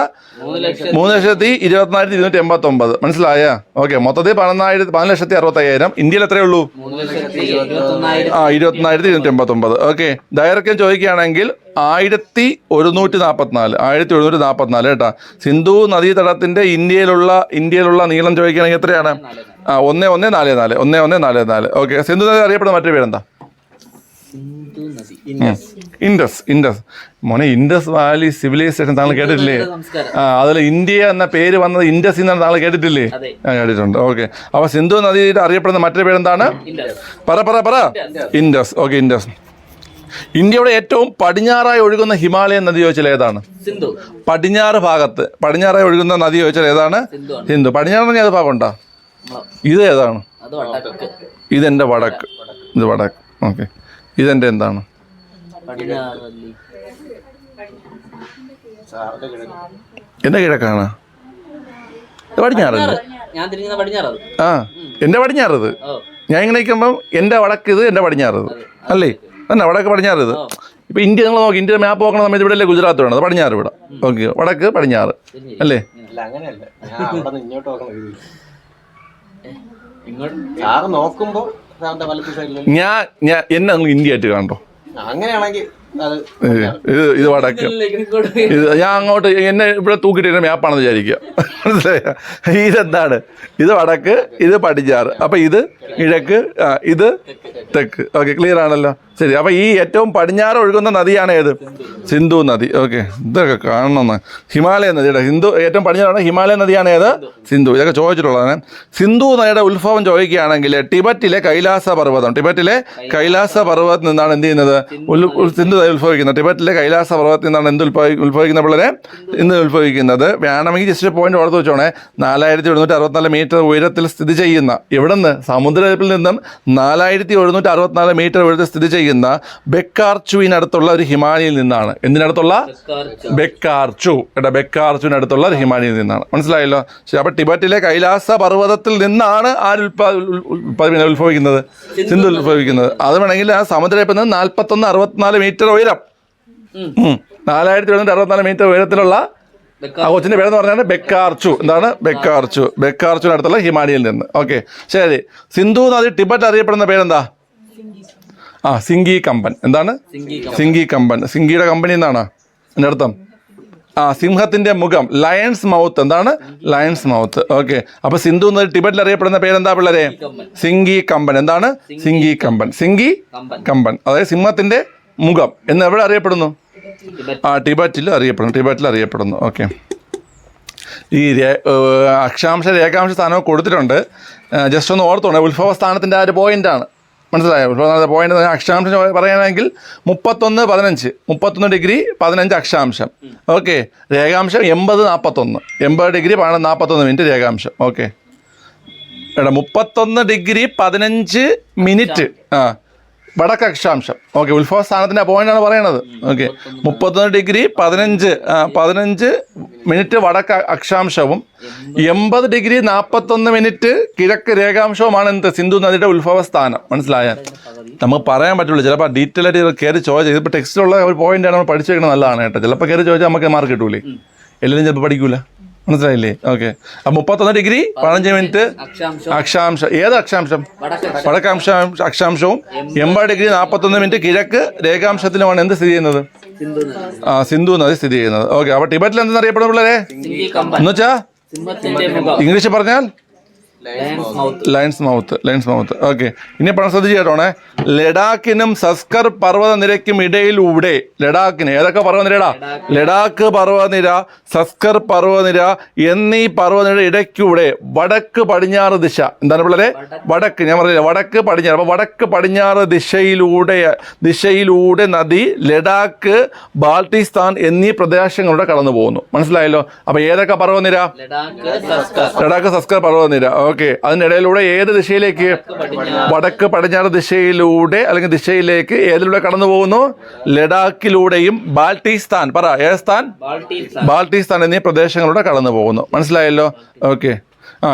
3,24,289. മനസ്സിലായ? ഓക്കെ. മൊത്തത്തിൽ 11,60,65,000. ഇന്ത്യയിൽ എത്രയേ ഉള്ളൂ? 24,289. ഓക്കെ. ദൈർഘ്യം ചോദിക്കുകയാണെങ്കിൽ 1,144 കേട്ടാ. സിന്ധു നദീതടത്തിന്റെ ഇന്ത്യയിലുള്ള നീളം ചോദിക്കുകയാണെങ്കിൽ എത്രയാണ്? 1,144. 1,144. ഓക്കെ. സിന്ധു നദി അറിയപ്പെടുന്ന മറ്റൊരു പേരെന്താ? ഇൻഡസ്. മോനെ, ഇൻഡസ് വാലി സിവിലൈസേഷൻ താങ്കൾ കേട്ടിട്ടില്ലേ? അതിൽ ഇന്ത്യ എന്ന പേര് വന്നത് ഇൻഡസ് എന്നാണ്. താങ്കൾ കേട്ടിട്ടില്ലേ? കേട്ടിട്ടുണ്ട്. ഓക്കെ. അപ്പോൾ സിന്ധു നദിയുടെ അറിയപ്പെടുന്ന മറ്റൊരു പേരെന്താണ്? പറ. ഇൻഡസ്. ഓക്കെ. ഇൻഡസ്. ഇന്ത്യയുടെ ഏറ്റവും പടിഞ്ഞാറായി ഒഴുകുന്ന ഹിമാലയൻ നദി ചോദിച്ചാൽ ഏതാണ്? പടിഞ്ഞാറായി ഒഴുകുന്ന നദി ചോദിച്ചാൽ ഏതാണ്? സിന്ധു. പടിഞ്ഞാറ് ഏത് ഭാഗം ഉണ്ടാ? ഇത് ഏതാണ്? ഇതെന്റെ വടക്ക്. ഇത് വടക്ക്. ഓക്കെ. ഇതെന്റെ എന്താണ്? എന്റെ കിഴക്കാണ്. പടിഞ്ഞാറല്ലേ? എന്റെ പടിഞ്ഞാറത്. ഞാൻ ഇങ്ങനെ നിൽക്കുമ്പം എന്റെ വടക്ക് ഇത്, എന്റെ പടിഞ്ഞാറത് അല്ലേ? തന്നെ വടക്ക് പടിഞ്ഞാറത്. ഇപ്പൊ ഇന്ത്യ നിങ്ങൾ നോക്കി, ഇന്ത്യയുടെ മാപ്പ് നോക്കണ സമയത്ത് ഇവിടെ അല്ലേ ഗുജറാത്ത് വേണം? പടിഞ്ഞാറ് ഇവിടെ. ഓക്കെ. വടക്ക് പടിഞ്ഞാറ് അല്ലേ? ഞാൻ എന്നെ നിങ്ങൾ ഇന്ത്യ ആയിട്ട് കണ്ടോ? അങ്ങനെയാണെങ്കിൽ ഇത് വടക്ക്. ഇത് ഞാൻ അങ്ങോട്ട് എന്നെ ഇവിടെ തൂക്കിയിട്ട് മാപ്പാണെന്ന് വിചാരിക്കുക. മനസ്സിലായ? ഇതെന്താണ്? ഇത് വടക്ക്, ഇത് പടിഞ്ഞാറ്. അപ്പം ഇത് കിഴക്ക്, ഇത് തെക്ക്. ഓക്കെ. ക്ലിയർ ആണല്ലോ? ശരി. അപ്പം ഈ ഏറ്റവും പടിഞ്ഞാറ് ഒഴുകുന്ന നദിയാണ് ഏത്? സിന്ധു നദി. ഓക്കെ. ഇതൊക്കെ കാണണമെന്ന്. ഹിമാലയ നദിയുടെ ഏറ്റവും പടിഞ്ഞാറാണ് ഹിമാലയ നദിയാണ് ഏത്? സിന്ധു. ഇതൊക്കെ ചോദിച്ചിട്ടുള്ളതാണ്. സിന്ധു നദിയുടെ ഉത്ഭവം ചോദിക്കുകയാണെങ്കിൽ ടിബറ്റിലെ കൈലാസ പർവ്വതത്തിൽ നിന്നാണ് എന്ത് ചെയ്യുന്നത്? സിന്ധു നദി ഉത്ഭവിക്കുന്നത്. ടിബറ്റിലെ കൈലാസ പർവ്വതത്തിൽ നിന്നാണ് എന്ത് ഉത്ഭവിക്കുന്ന പിള്ളേരെ? ഇന്ന് ഉത്ഭവിക്കുന്നത്. വേണമെങ്കിൽ ജസ്റ്റ് പോയിന്റ് ഓർത്ത് വെച്ചോണേ. 4,764 മീറ്റർ ഉയരത്തിൽ സ്ഥിതി ചെയ്യുന്ന, എവിടെ നിന്ന്? സമുദ്രനിരപ്പിൽ നിന്നും 4,764 മീറ്റർ ഉയരത്തിൽ സ്ഥിതി ചെയ്യുന്ന ബെക്കാർച്ചുവിനടുത്തുള്ള ഒരു ഹിമാലയിൽ നിന്നാണ്. എന്തിനടുത്തുള്ള? ബെക്കാർച്ചു. ബെക്കാർച്ചുവിനടുത്തുള്ള ഒരു ഹിമാലയിൽ നിന്നാണ്. മനസ്സിലായല്ലോ? ശരി. അപ്പൊ ടിബറ്റിലെ കൈലാസ പർവ്വതത്തിൽ നിന്നാണ് ഉത്ഭവിക്കുന്നത്? സിന്ധു ഉത്ഭവിക്കുന്നത്. അത് വേണമെങ്കിൽ ആ സമുദ്രനിരപ്പിൽ നിന്ന് 41,64 മീറ്റർ ഉയരം, 4,764 മീറ്റർ ഉയരത്തിലുള്ള ആ കൊച്ചിന്റെ പേരെന്ന് പറഞ്ഞാൽ ബെക്കാർച്ചു. എന്താണ്? ബെക്കാർച്ചുവിനടുത്തുള്ള ഹിമാലയയിൽ നിന്ന്. ഓക്കെ. ശരി. സിന്ധു നദി ടിബറ്റ് അറിയപ്പെടുന്ന പേരെന്താ? സിംഗി കമ്പൻ. എന്താണ്? സിംഗി കമ്പൻ. സിംഗിയുടെ കമ്പനി എന്നാണ് എൻ്റെ അർത്ഥം. സിംഹത്തിന്റെ മുഖം, ലയൺസ് മൗത്ത്. എന്താണ്? Lions mouth. ഓക്കെ. അപ്പൊ സിന്ധു നദി ടിബറ്റിൽ അറിയപ്പെടുന്ന പേരെന്താ പിള്ളേരെ? സിംഗി കമ്പൻ. എന്താണ്? സിംഗി കമ്പൻ. അതായത് സിംഹത്തിന്റെ മുഖം എന്ന് എവിടെ അറിയപ്പെടുന്നു? ടിബറ്റിൽ അറിയപ്പെടുന്നു. ഓക്കെ. ഈ രേഖാംശ സ്ഥാനവും കൊടുത്തിട്ടുണ്ട്. ജസ്റ്റ് ഒന്ന് ഓർത്തോണേ. ഉത്ഭവ സ്ഥാനത്തിന്റെ ആ ഒരു പോയിന്റാണ്. മനസ്സിലായോ? ഉത്ഭവ പോയിന്റ് അക്ഷാംശം പറയുകയാണെങ്കിൽ 31 ഡിഗ്രി 15 അക്ഷാംശം. ഓക്കെ. രേഖാംശം 80 ഡിഗ്രി 41 മിനിറ്റ് രേഖാംശം. ഓക്കെ. 31 ഡിഗ്രി 15 മിനിറ്റ് വടക്ക് അക്ഷാംശം. ഓക്കെ, ഉത്ഭവ സ്ഥാനത്തിൻ്റെ പോയിന്റാണ് പറയണത്. ഓക്കെ, 31 ഡിഗ്രി 15 മിനിറ്റ് വടക്ക് അക്ഷാംശവും 80 ഡിഗ്രി 41 മിനിറ്റ് കിഴക്ക് രേഖാംശവുമാണ് എന്ത് സിന്ധു നദിയുടെ ഉത്ഭവ സ്ഥാനം. മനസ്സിലായാൽ നമുക്ക് പറയാൻ പറ്റുള്ളൂ. ചിലപ്പോൾ ഡീറ്റെയിൽ ആയിട്ട് കയറി ചോദിച്ചാൽ ഇതിപ്പോൾ ടെക്സ്റ്റിലുള്ള ഒരു പോയിന്റാണ് നമ്മൾ പഠിച്ചു വെക്കുന്നത്, നല്ലതാണ് കേട്ടോ. ചിലപ്പോൾ കയറി ചോദിച്ചാൽ നമുക്ക് മാർക്ക് കിട്ടൂലേ, എല്ലാവരും ചിലപ്പോൾ പഠിക്കൂല. മനസ്സിലായില്ലേ? ഓക്കെ, അപ്പം 31 ഡിഗ്രി 15 മിനിറ്റ് അക്ഷാംശം. ഏത് അക്ഷാംശം? വടക്ക് അക്ഷാംശവും 80 ഡിഗ്രി 41 മിനിറ്റ് കിഴക്ക് രേഖാംശത്തിലുമാണ് എന്ത് സ്ഥിതി ചെയ്യുന്നത്? സിന്ധു നദി സ്ഥിതി ചെയ്യുന്നത്. ഓക്കെ, അപ്പൊ ടിബറ്റിൽ എന്തെന്ന് അറിയപ്പെടുന്ന പിള്ളേരെ എന്ന് വെച്ചാ ഇംഗ്ലീഷ് പറഞ്ഞാൽ ലയൺസ് മൗത്ത്. ഓക്കെ, ഇനി പറഞ്ഞ ശ്രദ്ധിച്ച് കേട്ടോണേ. ലഡാക്കിനും സസ്കർ പർവ്വത നിരക്കും ഇടയിലൂടെ, ലഡാക്കിന് ഏതൊക്കെ പർവ്വതനിരടാ? ലഡാക്ക് പർവ്വതനിര, സസ്കർ പർവ്വതനിര എന്നീ പർവ്വതനിര ഇടയ്ക്കൂടെ വടക്ക് പടിഞ്ഞാറ് ദിശ. എന്താണ് പിള്ളേരെ? വടക്ക്, ഞാൻ പറഞ്ഞില്ല വടക്ക് പടിഞ്ഞാറ്. അപ്പൊ വടക്ക് പടിഞ്ഞാറ് ദിശയിലൂടെ നദി ലഡാക്ക്, ബാൾട്ടിസ്ഥാൻ എന്നീ പ്രദേശങ്ങളുടെ കടന്നു പോകുന്നു. മനസ്സിലായല്ലോ? അപ്പൊ ഏതൊക്കെ പർവ്വതനിര? ലഡാക്ക് സസ്കർ പർവ്വതനിര. ഓക്കെ, അതിനിടയിലൂടെ ഏത് ദിശയിലേക്ക്? വടക്ക് പടിഞ്ഞാറ് ദിശയിലൂടെ അല്ലെങ്കിൽ ദിശയിലേക്ക് ഏതിലൂടെ കടന്നു പോകുന്നു? ലഡാക്കിലൂടെയും ബാൾട്ടിസ്ഥാൻ, പറ ഏത് സ്ഥാൻ? ബാൾട്ടിസ്ഥാൻ എന്നീ പ്രദേശങ്ങളിലൂടെ കടന്നു പോകുന്നു. മനസ്സിലായല്ലോ? ഓക്കെ,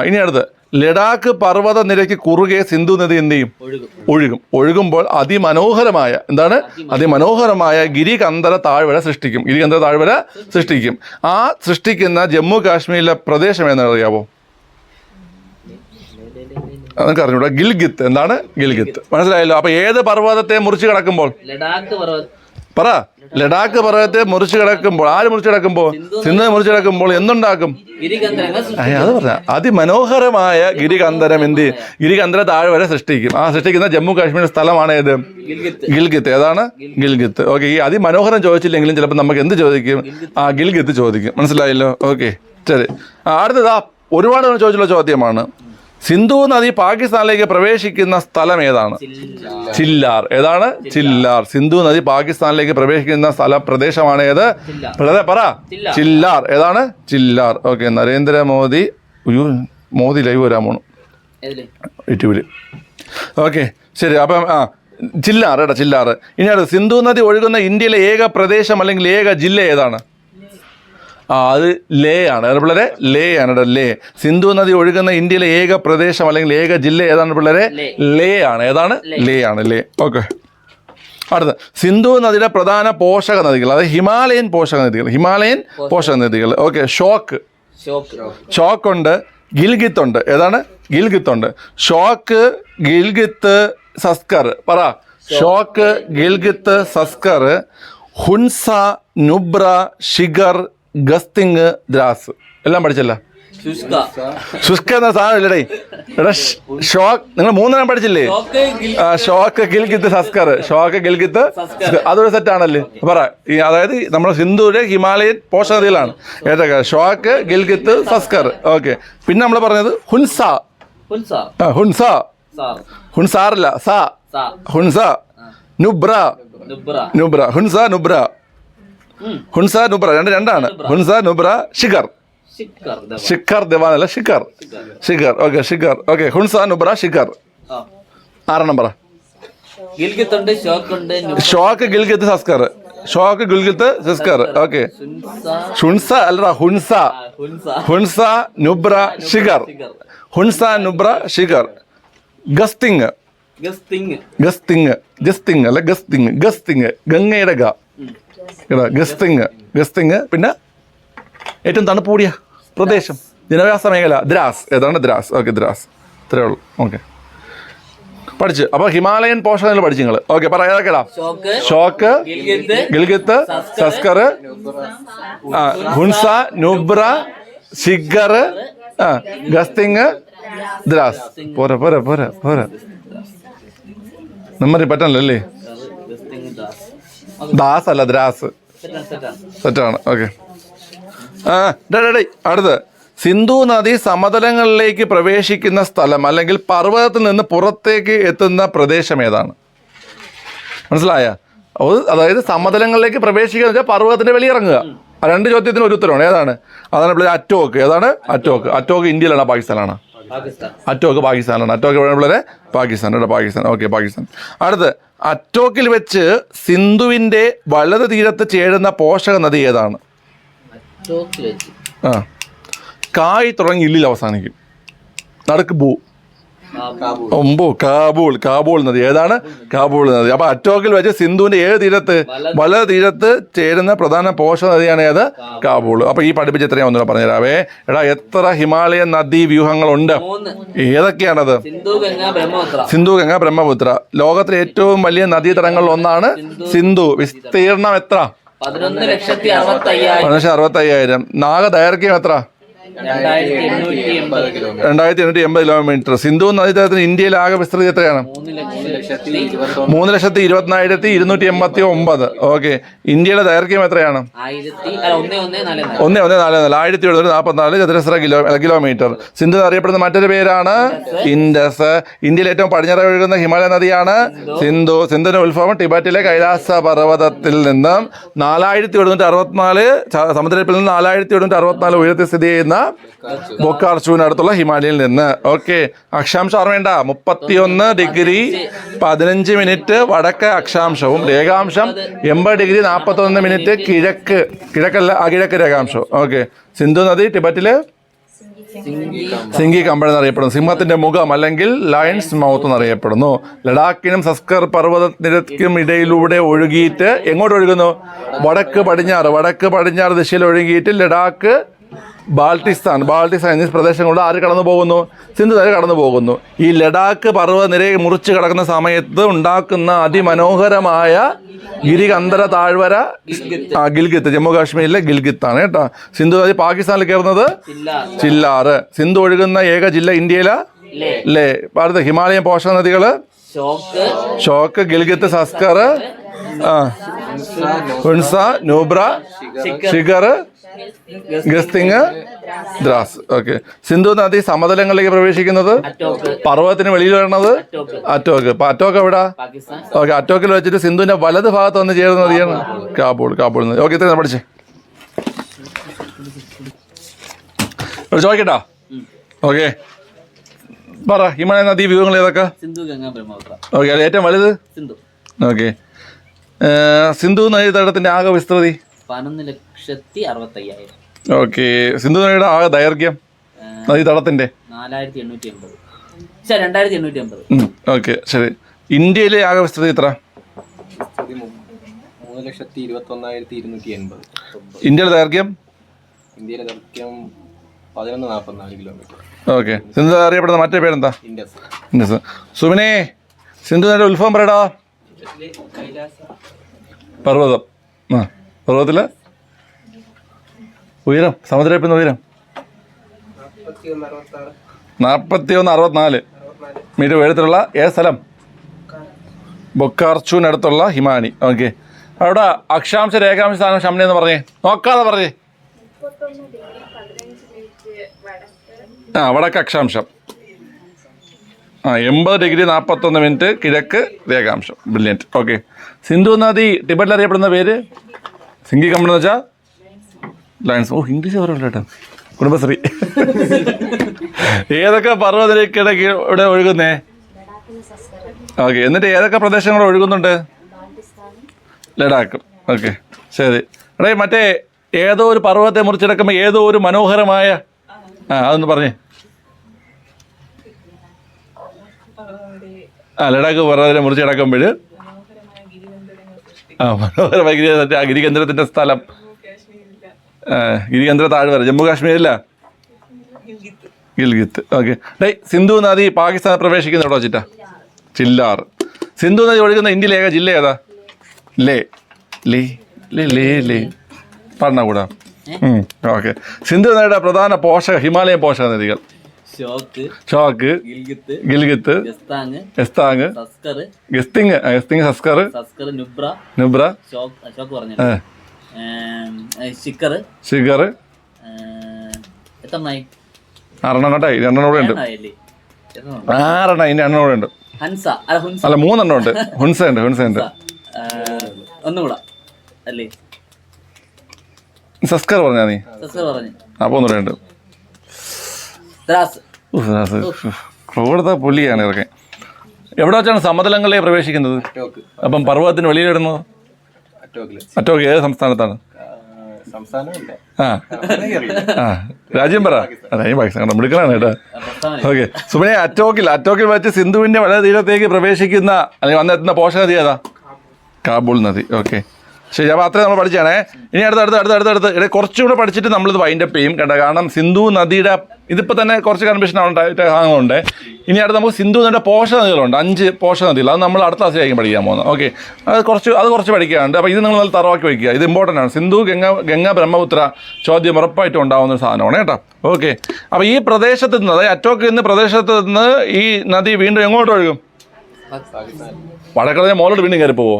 ഇനി അടുത്ത് ലഡാക്ക് പർവ്വത നിരക്ക് കുറുകെ സിന്ധു നദി എന്ത് ചെയ്യും? ഒഴുകുമ്പോൾ അതിമനോഹരമായ ഗിരികന്ധര താഴ്വര സൃഷ്ടിക്കും. ആ സൃഷ്ടിക്കുന്ന ജമ്മു കാശ്മീരിലെ പ്രദേശം ഏതാണെന്നറിയാവോ? അതൊക്കെ അറിഞ്ഞൂടാ. ഗിൽഗിത്ത്. എന്താണ് ഗിൽഗിത്ത്? മനസ്സിലായല്ലോ? അപ്പൊ ഏത് പർവ്വതത്തെ മുറിച്ച് കിടക്കുമ്പോൾ? പറ. ലഡാക്ക് പർവ്വതത്തെ മുറിച്ച് കിടക്കുമ്പോൾ, ആര് മുറിച്ച് കിടക്കുമ്പോൾ? സിന്ധു മുറിച്ച് കിടക്കുമ്പോൾ എന്തുണ്ടാക്കും? അത് പറഞ്ഞ അതിമനോഹരമായ ഗിരികന്ധര താഴ്വര സൃഷ്ടിക്കും. ആ സൃഷ്ടിക്കുന്ന ജമ്മു കാശ്മീർ സ്ഥലമാണ് ഏത്? ഗിൽഗിത്ത്. ഏതാണ്? ഗിൽഗിത്ത്. ഓക്കെ, ഈ അതിമനോഹരം ചോദിച്ചില്ലെങ്കിലും ചിലപ്പോൾ നമുക്ക് എന്ത് ചോദിക്കും? ഗിൽഗിത്ത് ചോദിക്കും. മനസ്സിലായല്ലോ? ഓക്കെ, ശരി. അടുത്തതാ ഒരുപാട് ചോദിച്ചുള്ള ചോദ്യമാണ്. സിന്ധു നദി പാകിസ്ഥാനിലേക്ക് പ്രവേശിക്കുന്ന സ്ഥലം ഏതാണ്? ചില്ലാർ. ഏതാണ്? ചില്ലാർ. സിന്ധു നദി പാകിസ്ഥാനിലേക്ക് പ്രവേശിക്കുന്ന പ്രദേശമാണ് ഏത്? പറ. ചില്ലാർ. ഏതാണ്? ചില്ലാർ. ഓക്കെ, നരേന്ദ്രമോദി ലൈവ് വരാൻ പോണു യൂട്യൂബിൽ. ഓക്കെ, ശരി. അപ്പം ചില്ലാർ. ചില്ലാർ. ഇനി അടുത്ത് സിന്ധു നദി ഒഴുകുന്ന ഇന്ത്യയിലെ ഏക പ്രദേശം അല്ലെങ്കിൽ ഏക ജില്ല ഏതാണ്? അത് ലേ ആണ് പിള്ളേരെ. ലേ ആണ്. ലേ. സിന്ധു നദി ഒഴുകുന്ന ഇന്ത്യയിലെ ഏക പ്രദേശം അല്ലെങ്കിൽ ഏക ജില്ല ഏതാണ് പിള്ളേരെ? ലേ ആണ്. ഏതാണ്? ലേ ആണ്. ലേ. ഓക്കെ, അടുത്ത സിന്ധു നദിയുടെ പ്രധാന പോഷക നദികൾ, അതായത് ഹിമാലയൻ പോഷക നദികൾ. ഓക്കെ, ഷോക്ക് ഉണ്ട്, ഗിൽഗിത്ത് ഉണ്ട്. ഏതാണ്? ഗിൽഗിത്ത് ഉണ്ട്. ഷോക്ക്, ഗിൽഗിത്ത്, സസ്കർ. പറ. ഷോക്ക്, ഗിൽഗിത്ത്, സസ്കർ, ഹുൻസ, നുബ്ര, ഷിഗർ, ഗസ്തിങ്, ദ്രാസ്. എല്ലാം പഠിച്ചല്ല? ശുഷ്ക എന്ന സാധനം ഇല്ലടേ. ഷോക്ക് നിങ്ങൾ 3 പഠിച്ചില്ലേ? ഷോക്ക്, ഗിൽഗിത്ത്, സസ്കർ. ഷോക്ക്, ഗിൽഗിത്ത്, അതൊരു സെറ്റാണല്ലേ? പറ. അതായത് നമ്മുടെ സിന്ധുവിലെ ഹിമാലയൻ പോഷക നദികളാണ് ഏതൊക്കെ? ഷോക്ക്, ഗിൽഗിത്ത്, സസ്കർ. ഓക്കെ, പിന്നെ നമ്മൾ പറഞ്ഞത് ഹുൻസ. ഹുൻസാറല്ല, ഹുൻസ. നുബ്ര. ഹുൻസ, നുബ്ര. രണ്ടാണ്. ഹുൻസ, നുബ്ര, ഷിഗർ. ദിവാനല്ല, ഷിഗർ. ഓക്കെ, ഷിഗർ. ഓക്കെ, ഹുൻസ, നുബ്ര, ഷിഗർ. 6 പറ. Shock, Gilgit, Zanskar. Shock, Gilgit, Zanskar. Okay, Hunza അല്ലടാ, ഹുൻസ, നുബ്ര, ഷിഗർ. ഹുൻസ, നുബ്ര, ഷിഗർ. ഗസ്തിങ് അല്ല, ഗസ്തിങ്. ഗംഗയുടെ ഗസ്തിങ്. പിന്നെ ഏറ്റവും തണുപ്പ് കൂടിയ പ്രദേശം, ജനവാസ മേഖല, ദ്രാസ്. ഏതാണ്? ദ്രാസ്. ഓക്കെ, ദ്രാസ്. ഇത്രയേ ഉള്ളൂ. ഓക്കെ, പഠിച്ച്. അപ്പൊ ഹിമാലയൻ പോഷകങ്ങൾ പഠിച്ചു നിങ്ങൾ. ഓക്കെ, പറ ഏതൊക്കെയാ? ഷോക്ക്, ഗിൽഗിത്ത്, സസ്കർ, ഹുൻസ, നുബ്ര, ഷിഗർ, ഗസ്തിങ്, ദ്രാസ്. പോരാ നമ്മറി പറ്റണല്ലേ? ദാസ് അല്ല, ദ്രാസ്. സെറ്റാണ്. ഓക്കെ, അടുത്ത് സിന്ധു നദി സമതലങ്ങളിലേക്ക് പ്രവേശിക്കുന്ന സ്ഥലം അല്ലെങ്കിൽ പർവ്വതത്തിൽ നിന്ന് പുറത്തേക്ക് എത്തുന്ന പ്രദേശം ഏതാണ്? മനസ്സിലായ? അതായത് സമതലങ്ങളിലേക്ക് പ്രവേശിക്കുക എന്ന് വെച്ചാൽ പർവ്വതത്തിന്റെ വെളിയിറങ്ങുക. 2 ചോദ്യത്തിന് ഒരു ഉത്തരമാണ്. ഏതാണ്? അതാണ് പിള്ളേർ അറ്റോക്ക്. ഏതാണ്? അറ്റോക്ക് ഇന്ത്യയിലാണോ പാകിസ്ഥാനാണോ? അറ്റോക്ക് പാകിസ്ഥാനാണ്. അറ്റോക്ക് എവിടെ പിള്ളേരെ? പാകിസ്ഥാൻ. ഓക്കെ, പാകിസ്ഥാൻ. അടുത്ത് അറ്റോക്കിൽ വെച്ച് സിന്ധുവിൻ്റെ വലത് തീരത്ത് ചേരുന്ന പോഷക നദി ഏതാണ്? ആ, കായ് തുടങ്ങി ഇല്ലിൽ അവസാനിക്കും. നടുക്ക് ഭൂ. കാബൂൾ നദി. ഏതാണ്? കാബൂൾ നദി. അപ്പൊ അറ്റോക്കിൽ വെച്ച് സിന്ധുവിന്റെ ഏത് തീരത്ത്? വലത് തീരത്ത് ചേരുന്ന പ്രധാന പോഷക നദിയാണ് ഏത്? കാബൂൾ. അപ്പൊ ഈ പഠിപ്പിച്ച എത്രയാ ഒന്നുകൂടെ പറഞ്ഞുതരാവേ. എടാ, എത്ര ഹിമാലയൻ നദീ വ്യൂഹങ്ങളുണ്ട്? ഏതൊക്കെയാണത്? സിന്ധു, ഗംഗ, ബ്രഹ്മപുത്ര. ലോകത്തിലെ ഏറ്റവും വലിയ നദീതടങ്ങളിൽ ഒന്നാണ് സിന്ധു. വിസ്തീർണം എത്ര? 11,65,000. നാഗദൈർഘ്യം എത്ര? 2880 കിലോമീറ്റർ. സിന്ധു നദീതടത്തിന് ഇന്ത്യയിലെ ആകെ വിസ്തൃതി എത്രയാണ്? 3,24,289. ഓക്കെ. ഇന്ത്യയുടെ ദൈർഘ്യം എത്രയാണ്? 1144 ചതുരശ്ര കിലോമീറ്റർ. സിന്ധു അറിയപ്പെടുന്ന മറ്റൊരു പേരാണ് ഇൻഡസ്. ഇന്ത്യയിൽ ഏറ്റവും പടിഞ്ഞാറ് ഒഴുകുന്ന ഹിമാലയ നദിയാണ് സിന്ധു. സിന്ധുവിന്റെ ഉത്ഭവം ടിബറ്റിലെ കൈലാസ പർവ്വതത്തിൽ നിന്നും 4,764 സമുദ്രത്തിൽ നിന്ന് 4,764 ഉയരത്തിൽ സ്ഥിതി ചെയ്യുന്ന ബൊക്കാർച്ചുവിനടുത്തുള്ള ഹിമാലയയിൽ നിന്ന്. ഓക്കെ. അക്ഷാംശം ഓർമ്മേണ്ട. 31 ഡിഗ്രി 15 മിനിറ്റ് വടക്ക് അക്ഷാംശവും രേഖാംശം 80 ഡിഗ്രി 41 മിനിറ്റ് കിഴക്ക് രേഖാംശവും. ഓക്കെ. സിന്ധു നദി ടിബറ്റില് സിംഗി കമ്പഴ എന്നറിയപ്പെടുന്നു. സിംഹത്തിന്റെ മുഖം അല്ലെങ്കിൽ ലയൺസ് മൗത്ത് എന്നറിയപ്പെടുന്നു. ലഡാക്കിനും സസ്കർ പർവ്വതനിരക്കും ഇടയിലൂടെ ഒഴുകിയിട്ട് എങ്ങോട്ട് ഒഴുകുന്നു? വടക്ക് പടിഞ്ഞാറ് ദിശയിൽ ഒഴുകിയിട്ട് ലഡാക്ക്, ബാൾട്ടിസ്ഥാൻ എന്നീ പ്രദേശങ്ങളിലൂടെ ആര് കടന്നു പോകുന്നു? സിന്ധു നദി കടന്നു പോകുന്നു. ഈ ലഡാക്ക് പർവ്വതനിരയെ മുറിച്ച് കടക്കുന്ന സമയത്ത് ഉണ്ടാക്കുന്ന അതിമനോഹരമായ ഗിരികന്ധര താഴ്വര ഗിൽഗിത്ത്, ജമ്മു കാശ്മീരിലെ ഗിൽഗിത്താണ് കേട്ടോ. സിന്ധു നദി പാകിസ്ഥാനിൽ കയറുന്നത് ചില്ലാറ്. സിന്ധു ഒഴുകുന്ന ഏക ജില്ല ഇന്ത്യയിലെ ലേ. ഭാരത ഹിമാലയൻ പോഷക നദികള് ഷോക്ക്, ഗിൽഗിത്ത്, സസ്കർ, ഹുൻസ, നൂബ്ര, ഷിഗർ, ഗസ്തിങ്, ദ്രാസ്. ഓക്കെ. സിന്ധു നദി സമതലങ്ങളിലേക്ക് പ്രവേശിക്കുന്നത് പർവ്വതത്തിന് വെളിയിൽ വരുന്നത് അറ്റോക്ക്. അറ്റോക്ക് എവിടെ? ഓക്കെ. അറ്റോക്കിൽ വെച്ചിട്ട് സിന്ധുവിന്റെ വലത് ഭാഗത്ത് വന്ന് ചേരുന്ന നദിയാണ് കാബൂൾ നദി. ഓക്കെ. ഇത്രയും പഠിച്ചേ. ചോദിക്കട്ടാ? ഓക്കെ. പറ, ഹിമാലയ നദീ വ്യൂഹങ്ങൾ ഏതൊക്കെ? ഓക്കെ. അത് ഏറ്റവും വലുത് സിന്ധു. ഓക്കെ. സിന്ധു നദീതടത്തിന്റെ ആകെ വിസ്തൃതി 11,65,000. ഓക്കെ. സിന്ധു നദിയുടെ ആകെ ദൈർഘ്യം നദീതടത്തിന്റെ 4,880. ഓക്കെ. ശരി. ഇന്ത്യയിലെ ആകെ വിസ്തൃതി എത്ര? 3,21,280. ഇന്ത്യയുടെ ദൈർഘ്യം 11,44 കിലോമീറ്റർ. ഓക്കെ. സിന്ധു അറിയപ്പെടുന്ന മറ്റേ പേരെന്താ? ഇൻഡസ്. സുമിനെ, സിന്ധു നദിയുടെ ഉത്ഭവം പറയടാ. പർവ്വതം. പർവ്വതത്തില് ഉയരം, സമുദ്രപ്പിന്റെ ഉയരം 41,64 മീറ്റർ ഉയരത്തിലുള്ള ഏത് സ്ഥലം? ബൊക്കാർച്ചുവിനടുത്തുള്ള ഹിമാനി. ഓക്കെ. അവിടെ അക്ഷാംശ രേഖാംശ സ്ഥാനം ഷംന എന്ന് പറഞ്ഞേ, നോക്കാതെ പറഞ്ഞേ. വടക്ക് അക്ഷാംശം 80 ഡിഗ്രി 41 മിനിറ്റ് കിഴക്ക് രേഖാംശം. ബ്രില്യൻറ്റ്. ഓക്കെ. സിന്ധു നദി ടിബറ്റിൽ അറിയപ്പെടുന്ന പേര് സിംഗി കമ്പനി എന്ന് വെച്ചാൽ ലയൺസ്. ഇംഗ്ലീഷ് പറയല്ലോ കേട്ടോ. കുടുംബശ്രീ. ഏതൊക്കെ പർവ്വതനിരക്കിടയ്ക്ക് ഇവിടെ ഒഴുകുന്നേ? ഓക്കെ. എന്നിട്ട് ഏതൊക്കെ പ്രദേശങ്ങൾ ഒഴുകുന്നുണ്ട്? ലഡാക്ക്. ഓക്കെ. ശരി. എടേ, മറ്റേ ഏതോ ഒരു പർവ്വതത്തെ മുറിച്ചെടുക്കുമ്പോൾ ഏതോ ഒരു മനോഹരമായ അതൊന്ന് പറഞ്ഞേ. ലഡാക്ക് പർവ്വതത്തെ മുറിച്ചെടുക്കുമ്പോൾ മനോഹരമായ ഗിരികേന്ദ്രത്തിന്റെ സ്ഥലം ഗിരികേന്ദ്ര താഴ്വര ജമ്മു കാശ്മീരില്ല, ഗിൽഗിത്ത്. ഓക്കെ. സിന്ധു നദി പാകിസ്ഥാൻ പ്രവേശിക്കുന്ന എവിടെ വെച്ചിട്ടാ? ചില്ലാർ. സിന്ധു നദി ഒഴുകുന്ന ഇന്ത്യയിലെ ഏക ജില്ല ഏതാ? ലേ. പറഞ്ഞുകൂടാ? ഓക്കെ. സിന്ധു നദിയുടെ പ്രധാന ഹിമാലയൻ പോഷക നദികൾ ഷോക്ക്, ഗിൽഗിത്ത്, ഗസ്താങ്, ഗസ്തിങ്, സസ്കർ, നുബ്ര, ഷിഗർ. 6 കേട്ടായി. 2 കൂടെ ഉണ്ട്. 6 ഇതിന്റെ 2 കൂടെ ഉണ്ട്. അല്ല, 3 ഉണ്ട്. ഹുൻസ ഉണ്ട്. സസ്കർ പറഞ്ഞാ നീ? അപ്പൊ ഒന്നുകൂടെ ഉണ്ട്. ക്രോഡത്തെ പുലിയാണ് ഇതൊക്കെ. എവിടെ വെച്ചാണ് സമതലങ്ങളിലെ പ്രവേശിക്കുന്നത്? അറ്റോക്ക്. അപ്പം പർവ്വതത്തിന് വെളിയിലിടുന്നത് അറ്റോക്കില്. അറ്റോക്ക് ഏത് സംസ്ഥാനത്താണ്? സംസ്ഥാനമില്ല. ആ ആ രാജ്യം പറ. രാജ്യം പാകിസ്ഥാൻ മിടുക്കലാണ് കേട്ടോ. ഓക്കെ സുമനെ, അറ്റോക്കിൽ വെച്ച് സിന്ധുവിന്റെ വളരെ തീരത്തേക്ക് പ്രവേശിക്കുന്ന അല്ലെങ്കിൽ വന്നെത്തുന്ന പോഷക നദി ഏതാ? കാബൂൾ നദി. ഓക്കെ ശരി, അപ്പോൾ അത്രയും നമ്മൾ പഠിച്ചാണേ. ഇനി അടുത്ത് ഇവിടെ കുറച്ചുകൂടെ പഠിച്ചിട്ട് നമ്മളിത് വൈൻഡപ്പ് ചെയ്യും കേട്ടോ. കാരണം സിന്ധു നദിയുടെ ഇതിപ്പോൾ തന്നെ കുറച്ച് കൺഫ്യൂഷൻ ഭാഗങ്ങളുണ്ട്. ഇനി അടുത്ത് നമുക്ക് സിന്ധു നദിയുടെ പോഷക നദികളുണ്ട്, 5 പോഷക നദികൾ. അത് നമ്മൾ അടുത്ത ക്ലാസ്സിലായിരിക്കും പഠിക്കാൻ പോകുന്നത്. ഓക്കെ അത് കുറച്ച് പഠിക്കാനുണ്ട്. അപ്പോൾ ഇത് നിങ്ങൾ നല്ല തറവാക്കി വയ്ക്കുക. ഇത് ഇമ്പോർട്ടൻ്റ് ആണ്. സിന്ധു ഗംഗ ബ്രഹ്മപുത്ര ചോദ്യം ഉറപ്പായിട്ടും ഉണ്ടാകുന്ന ഒരു സാധനമാണ് കേട്ടോ. ഓക്കെ അപ്പോൾ ഈ പ്രദേശത്ത് നിന്ന്, അതായത് അറ്റോക്കിൽ നിന്ന് പ്രദേശത്ത് നിന്ന് ഈ നദി വീണ്ടും എങ്ങോട്ട് ഒഴുകും? വടക്കടലിന് മോളോട് വീണ്ടും കയറി പോവോ?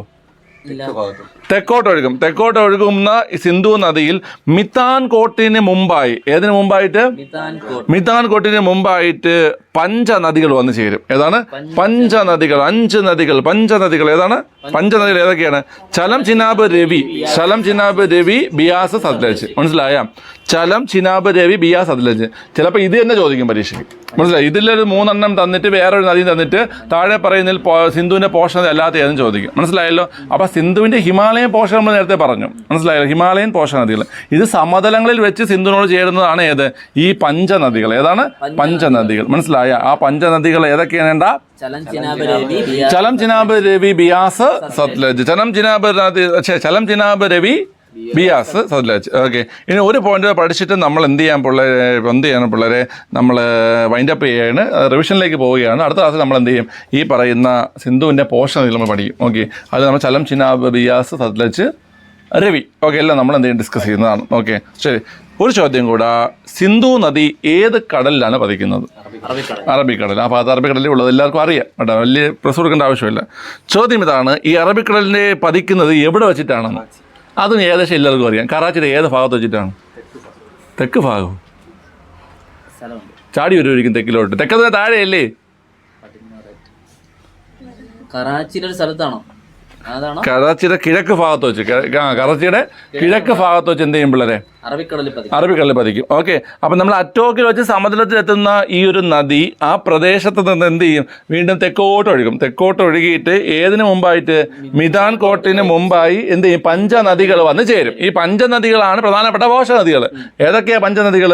തെക്കോട്ട് ഒഴുകുന്ന സിന്ധു നദിയിൽ മിത്താൻകോട്ടിന് മുമ്പായി, ഏതിനു മുമ്പായിട്ട്? മിത്താൻകോട്ടിന് മുമ്പായിട്ട് പഞ്ചനദികൾ വന്നു ചേരും. ഏതാണ്? പഞ്ചനദികൾ. 5 നദികൾ, പഞ്ചനദികൾ. ഏതാണ് പഞ്ചനദികൾ? ഏതൊക്കെയാണ്? ചലം, ചിനാബ്, രവി, ബിയാസ്, സത്ലജ്. മനസ്സിലായ? ചലം, ചിനാബ്, രവി, ബിയാസ്, സത്ലജ്. ചിലപ്പോൾ ഇത് തന്നെ ചോദിക്കും പരീക്ഷയ്ക്ക്. മനസ്സിലായി? ഇതിലൊരു 3 എണ്ണം തന്നിട്ട് വേറൊരു നദി തന്നിട്ട് താഴെ പറയുന്നതിൽ സിന്ധുവിൻ്റെ പോഷകം അല്ലാത്ത ഏതും ചോദിക്കും. മനസ്സിലായല്ലോ? അപ്പോൾ സിന്ധുവിൻ്റെ ഹിമാലയൻ പോഷകം നമ്മൾ നേരത്തെ പറഞ്ഞു. മനസ്സിലായല്ലോ? ഹിമാലയൻ പോഷക നദികൾ. ഇത് സമതലങ്ങളിൽ വെച്ച് സിന്ധുവിനോട് ചേരുന്നതാണ് ഏത്? ഈ പഞ്ചനദികൾ. ഏതാണ്? പഞ്ചനദികൾ. മനസ്സിലായ? ആ പഞ്ചനദികൾ ഏതൊക്കെയാണ്? ചലം, ചിനാബ്, രവി, ബിയാസ്, സത്ലജ്. ചലം, ചിനാബ്, രവി, ബിയാസ്, സത്ലജ്. ഓക്കെ ഇനി ഒരു പോയിന്റ് പഠിച്ചിട്ട് നമ്മൾ എന്ത് ചെയ്യണം പിള്ളേരെ? നമ്മൾ വൈൻഡപ്പ് ചെയ്യാണ്, റിവിഷനിലേക്ക് പോവുകയാണ്. അടുത്ത ക്ലാസ്സിൽ നമ്മൾ എന്ത് ചെയ്യും? ഈ പറയുന്ന സിന്ധുവിൻ്റെ പോഷക നദികൾ നമ്മൾ പഠിക്കും. ഓക്കെ അത് നമ്മൾ ചലം, ചിനാബ്, ബിയാസ്, സത്ലജ്, രവി. ഓക്കെ എല്ലാം നമ്മൾ എന്ത് ചെയ്യും? ഡിസ്കസ് ചെയ്യുന്നതാണ്. ഓക്കെ ശരി, ഒരു ചോദ്യം കൂടെ. സിന്ധു നദി ഏത് കടലിലാണ് പതിക്കുന്നത്? അറബിക്കടൽ. അപ്പോൾ അത് അറബിക്കടലിൽ ഉള്ളത് എല്ലാവർക്കും അറിയാം കേട്ടോ, വലിയ പ്രസ് കൊടുക്കേണ്ട ആവശ്യമില്ല. ചോദ്യം ഇതാണ്, ഈ അറബിക്കടലിനെ പതിക്കുന്നത് എവിടെ വെച്ചിട്ടാണെന്ന്? അതും ഏകദേശം എല്ലാവർക്കും അറിയാം. കറാച്ചിയുടെ ഏത് ഭാഗത്ത് വെച്ചിട്ടാണ്? തെക്ക് ഭാഗവും. ചാടി വരുമായിരിക്കും തെക്കിലോട്ട്. തെക്കത്തിന് താഴെയല്ലേ? കറാച്ചിയുടെ ഒരു സ്ഥലത്താണോ? കറാച്ചിയുടെ കിഴക്ക് ഭാഗത്ത് വെച്ച്, കറാച്ചിയുടെ കിഴക്ക് ഭാഗത്ത് വെച്ച് എന്ത് ചെയ്യും പിള്ളേരെ? അറബിക്കടലിൽ പതിക്കും. ഓക്കെ അപ്പം നമ്മൾ അറ്റോക്കിൽ വെച്ച് സമതലത്തിലെത്തുന്ന ഈ ഒരു നദി ആ പ്രദേശത്ത് നിന്ന് എന്ത് ചെയ്യും? വീണ്ടും തെക്കോട്ട് ഒഴുകിയിട്ട് ഏതിനു മുമ്പായിട്ട്? മിതാൻകോട്ടിന് മുമ്പായി എന്ത് ചെയ്യും? പഞ്ചനദികൾ വന്ന് ചേരും. ഈ പഞ്ചനദികളാണ് പ്രധാനപ്പെട്ട പോഷക നദികൾ. ഏതൊക്കെയാ പഞ്ചനദികൾ?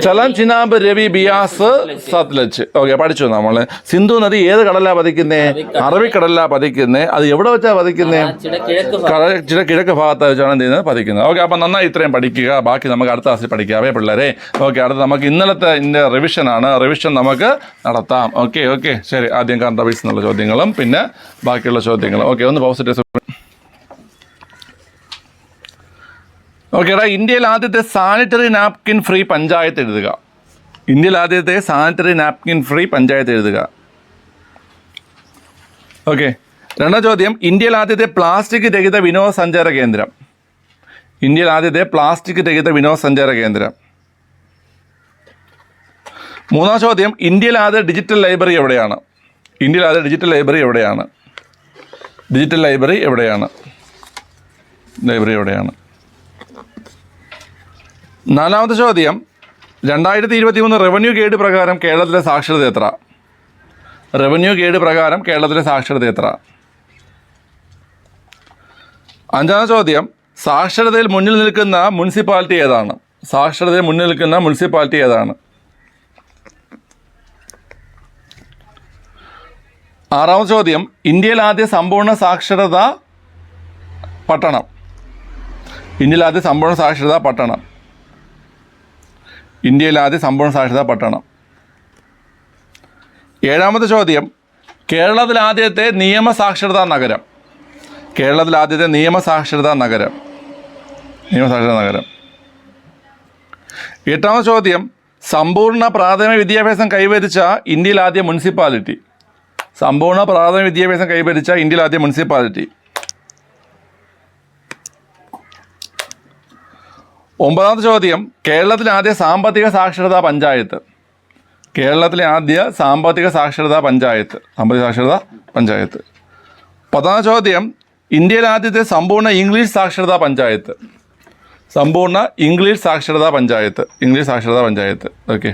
ചലം, ചിനാബ്, രവി, ബിയാസ്, സത്ലജ്. ഓക്കെ പഠിച്ചു നമ്മൾ. സിന്ധു നദി ഏത് കടലാ പതിക്കുന്നേ? അറബിക്കടലിലാ പതിക്കുന്നേ. അത് എവിടെ വെച്ചാ പതിക്കുന്നേ? കറാച്ചിയുടെ കിഴക്ക് ഭാഗത്ത് വെച്ചാണ് എന്ത് ചെയ്യുന്നത്? പതിക്കുന്നത്. ഓക്കെ അപ്പം നന്നായി ഇത്രയും പഠിക്കുക. ബാക്കി നമുക്ക് അടുത്ത ക്ലാസ്സിൽ പഠിക്കാവേ പിള്ളേരെ. ഓക്കെ അടുത്ത നമുക്ക് ഇന്നലത്തെ റിവിഷനാണ്. റിവിഷൻ നമുക്ക് നടത്താം. ഓക്കെ ശരി. ആദ്യം കറണ്ട് അഫയേഴ്സ് എന്നുള്ള ചോദ്യങ്ങളും പിന്നെ ബാക്കിയുള്ള ചോദ്യങ്ങളും. ഓക്കെ ഒന്ന് പോസിറ്റീവ്. ഓക്കേടാ, ഇന്ത്യയിൽ ആദ്യത്തെ സാനിറ്ററി നാപ്കിൻ ഫ്രീ പഞ്ചായത്ത് എഴുതുക. ഇന്ത്യയിൽ ആദ്യത്തെ സാനിറ്ററി നാപ്കിൻ ഫ്രീ പഞ്ചായത്ത് എഴുതുക. ഓക്കെ രണ്ടാം ചോദ്യം, ഇന്ത്യയിൽ ആദ്യത്തെ പ്ലാസ്റ്റിക് രഹിത വിനോദസഞ്ചാര കേന്ദ്രം. ഇന്ത്യയിൽ ആദ്യത്തെ പ്ലാസ്റ്റിക് രഹിത വിനോദസഞ്ചാര കേന്ദ്രം. മൂന്നാം ചോദ്യം, ഇന്ത്യയിൽ ആദ്യ ഡിജിറ്റൽ ലൈബ്രറി എവിടെയാണ്? ഇന്ത്യയിൽ ആദ്യ ഡിജിറ്റൽ ലൈബ്രറി എവിടെയാണ്? ലൈബ്രറി എവിടെയാണ്? നാലാമത്തെ ചോദ്യം, 2023 റവന്യൂ ഗൈഡ് പ്രകാരം കേരളത്തിലെ സാക്ഷരത എത്ര? അഞ്ചാം ചോദ്യം, സാക്ഷരതയിൽ മുന്നിൽ നിൽക്കുന്ന മുനിസിപ്പാലിറ്റി ഏതാണ്? ആറാമത്തെ ചോദ്യം, ഇന്ത്യയിൽ ആദ്യ സമ്പൂർണ്ണ സാക്ഷരതാ പട്ടണം. ഏഴാമത്തെ ചോദ്യം, കേരളത്തിൽ ആദ്യത്തെ നിയമസാക്ഷരതാ നഗരം. എട്ടാമത്തെ ചോദ്യം, സമ്പൂർണ്ണ പ്രാഥമിക വിദ്യാഭ്യാസം കൈവരിച്ച ഇന്ത്യയിൽ ആദ്യ മുനിസിപ്പാലിറ്റി. ഒമ്പതാമത്തെ ചോദ്യം, കേരളത്തിലെ ആദ്യ സാമ്പത്തിക സാക്ഷരതാ പഞ്ചായത്ത്. പത്താമത്തെ ചോദ്യം, ഇന്ത്യയിൽ ആദ്യത്തെ സമ്പൂർണ്ണ ഇംഗ്ലീഷ് സാക്ഷരതാ പഞ്ചായത്ത്. ഓക്കെ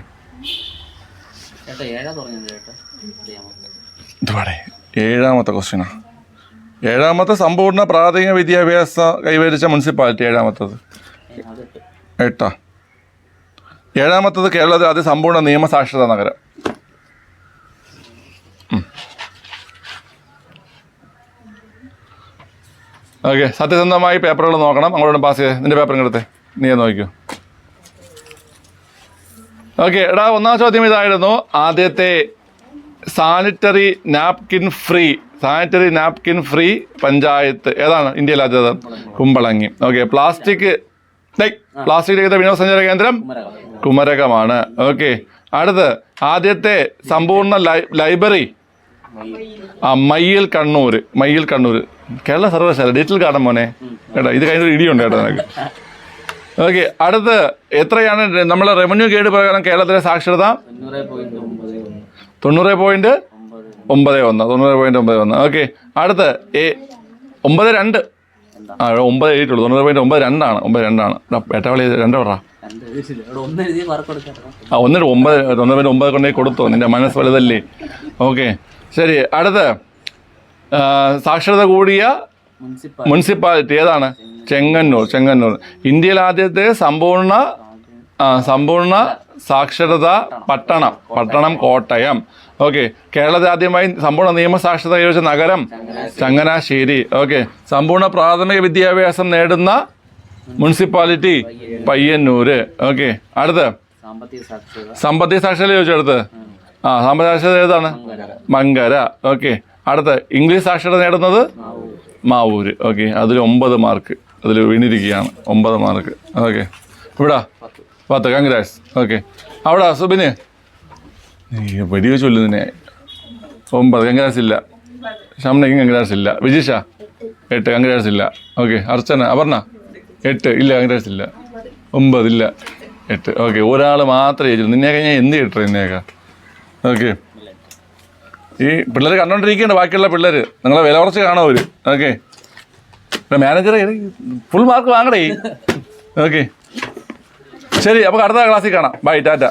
ഇതുപാടെ 7ാമത്തെ ക്വസ്റ്റ്യനാ. 7ാമത്തെ സമ്പൂർണ്ണ പ്രാഥമിക വിദ്യാഭ്യാസം കൈവരിച്ച മുനിസിപ്പാലിറ്റി 7ാമത്തത് 8. 7ാമത്തത് കേരളത്തിൽ അതിസമ്പൂർണ്ണ നിയമസാക്ഷരതാ നഗരം. ഓക്കെ, സത്യസന്ധമായി പേപ്പറുകൾ നോക്കണം. അങ്ങോട്ട് പാസ് ചെയ്തേ. നിന്റെ പേപ്പർ ഇങ്ങടുത്തെ നീ നോക്കിക്കോ. ഓക്കെ എടാ, ഒന്നാം ചോദ്യം ഇതായിരുന്നു. ആദ്യത്തെ സാനിറ്ററി നാപ്കിൻ ഫ്രീ പഞ്ചായത്ത് ഏതാണ് ഇന്ത്യയിൽ ആദ്യത്തെ? കുമ്പളങ്ങി. ഓക്കെ, പ്ലാസ്റ്റിക് രഹിത വിനോദസഞ്ചാര കേന്ദ്രം കുമരകമാണ്. ഓക്കെ, അടുത്ത് ആദ്യത്തെ സമ്പൂർണ്ണ ലൈബ്രറി മയ്യിൽ കണ്ണൂർ. കേരള സർവകലാശാല ഡിജിറ്റൽ കാർഡൻ മോനെ. കേട്ടോ, ഇത് കഴിഞ്ഞൊരു ഇടിയുണ്ട് കേട്ടോ നിനക്ക്. ഓക്കെ, അടുത്ത് എത്രയാണ് നമ്മളെ റവന്യൂ ഗൈഡ് പ്രകാരം കേരളത്തിലെ സാക്ഷരത? 90.91. ഓക്കെ, അടുത്ത് 9.2. 9 എഴുതിയിട്ടുള്ളൂ. 90.92 ഏട്ടാവളി 2 പറ. 1.9 കൊണ്ടേ കൊടുത്തോ, നിന്റെ മനസ്സ് വലുതല്ലേ. ഓക്കെ ശരി, അടുത്ത് സാക്ഷരത കൂടിയ മുനിസിപ്പാലിറ്റി ഏതാണ്? ചെങ്ങന്നൂർ. ഇന്ത്യയിൽ ആദ്യത്തെ സമ്പൂർണ്ണ സാക്ഷരത പട്ടണം കോട്ടയം. ഓക്കെ, കേരളത്തിൽ ആദ്യമായി സമ്പൂർണ്ണ നിയമസാക്ഷരത കൈവരിച്ച നഗരം ചങ്ങനാശ്ശേരി. ഓക്കെ, സമ്പൂർണ്ണ പ്രാഥമിക വിദ്യാഭ്യാസം നേടുന്ന മുനിസിപ്പാലിറ്റി പയ്യന്നൂർ. ഓക്കെ, അടുത്ത് സാമ്പത്തിക സാക്ഷരത ചോദിച്ചെടുത്ത് സാമ്പത്തിക സാക്ഷരത ഏതാണ്? മങ്കര. ഓക്കെ, അടുത്ത് ഇംഗ്ലീഷ് സാക്ഷരത നേടുന്നത് മാവൂര്. ഓക്കെ, അതിൽ 9 മാർക്ക് അതിൽ വീണിരിക്കുകയാണ്. 9 മാർക്ക്. ഓക്കെ, ഇവിടെ 10. കൺഗ്രാറ്റ്സ്. ഓക്കെ, അവിടെ സുബിന് വെടിവെച്ച് ചൊല്ലുന്നതിനെ 9. കൺഗ്രാറ്റ്സ് ഇല്ല. ഷംനയ്ക്കും കൺഗ്രാറ്റ്സ് ഇല്ല. വിജിഷ 8. കൺഗ്രാറ്റ്സ് ഇല്ല. ഓക്കെ, അർച്ചന അപർണ 8 ഇല്ല. കൺഗ്രാറ്റ്സ് ഇല്ല. 9 ഇല്ല. 8. ഓക്കെ, ഒരാൾ മാത്രമേ ചോദിച്ചുള്ളൂ. നിന്നെയൊക്കെ ഞാൻ എന്ത് കിട്ടും നിന്നെയൊക്കെ. ഓക്കെ, ഈ പിള്ളേർ കണ്ടോണ്ടിരിക്കുകയാണ്. ബാക്കിയുള്ള പിള്ളേർ നിങ്ങളെ വില കുറച്ച് കാണും അവർ. ഓക്കെ, മാനേജറെ ഫുൾ മാർക്ക് വാങ്ങണേ. ഓക്കെ ശരി, അപ്പോൾ അടുത്ത ക്ലാസ്സിൽ കാണാം. ബൈ, ടാറ്റ.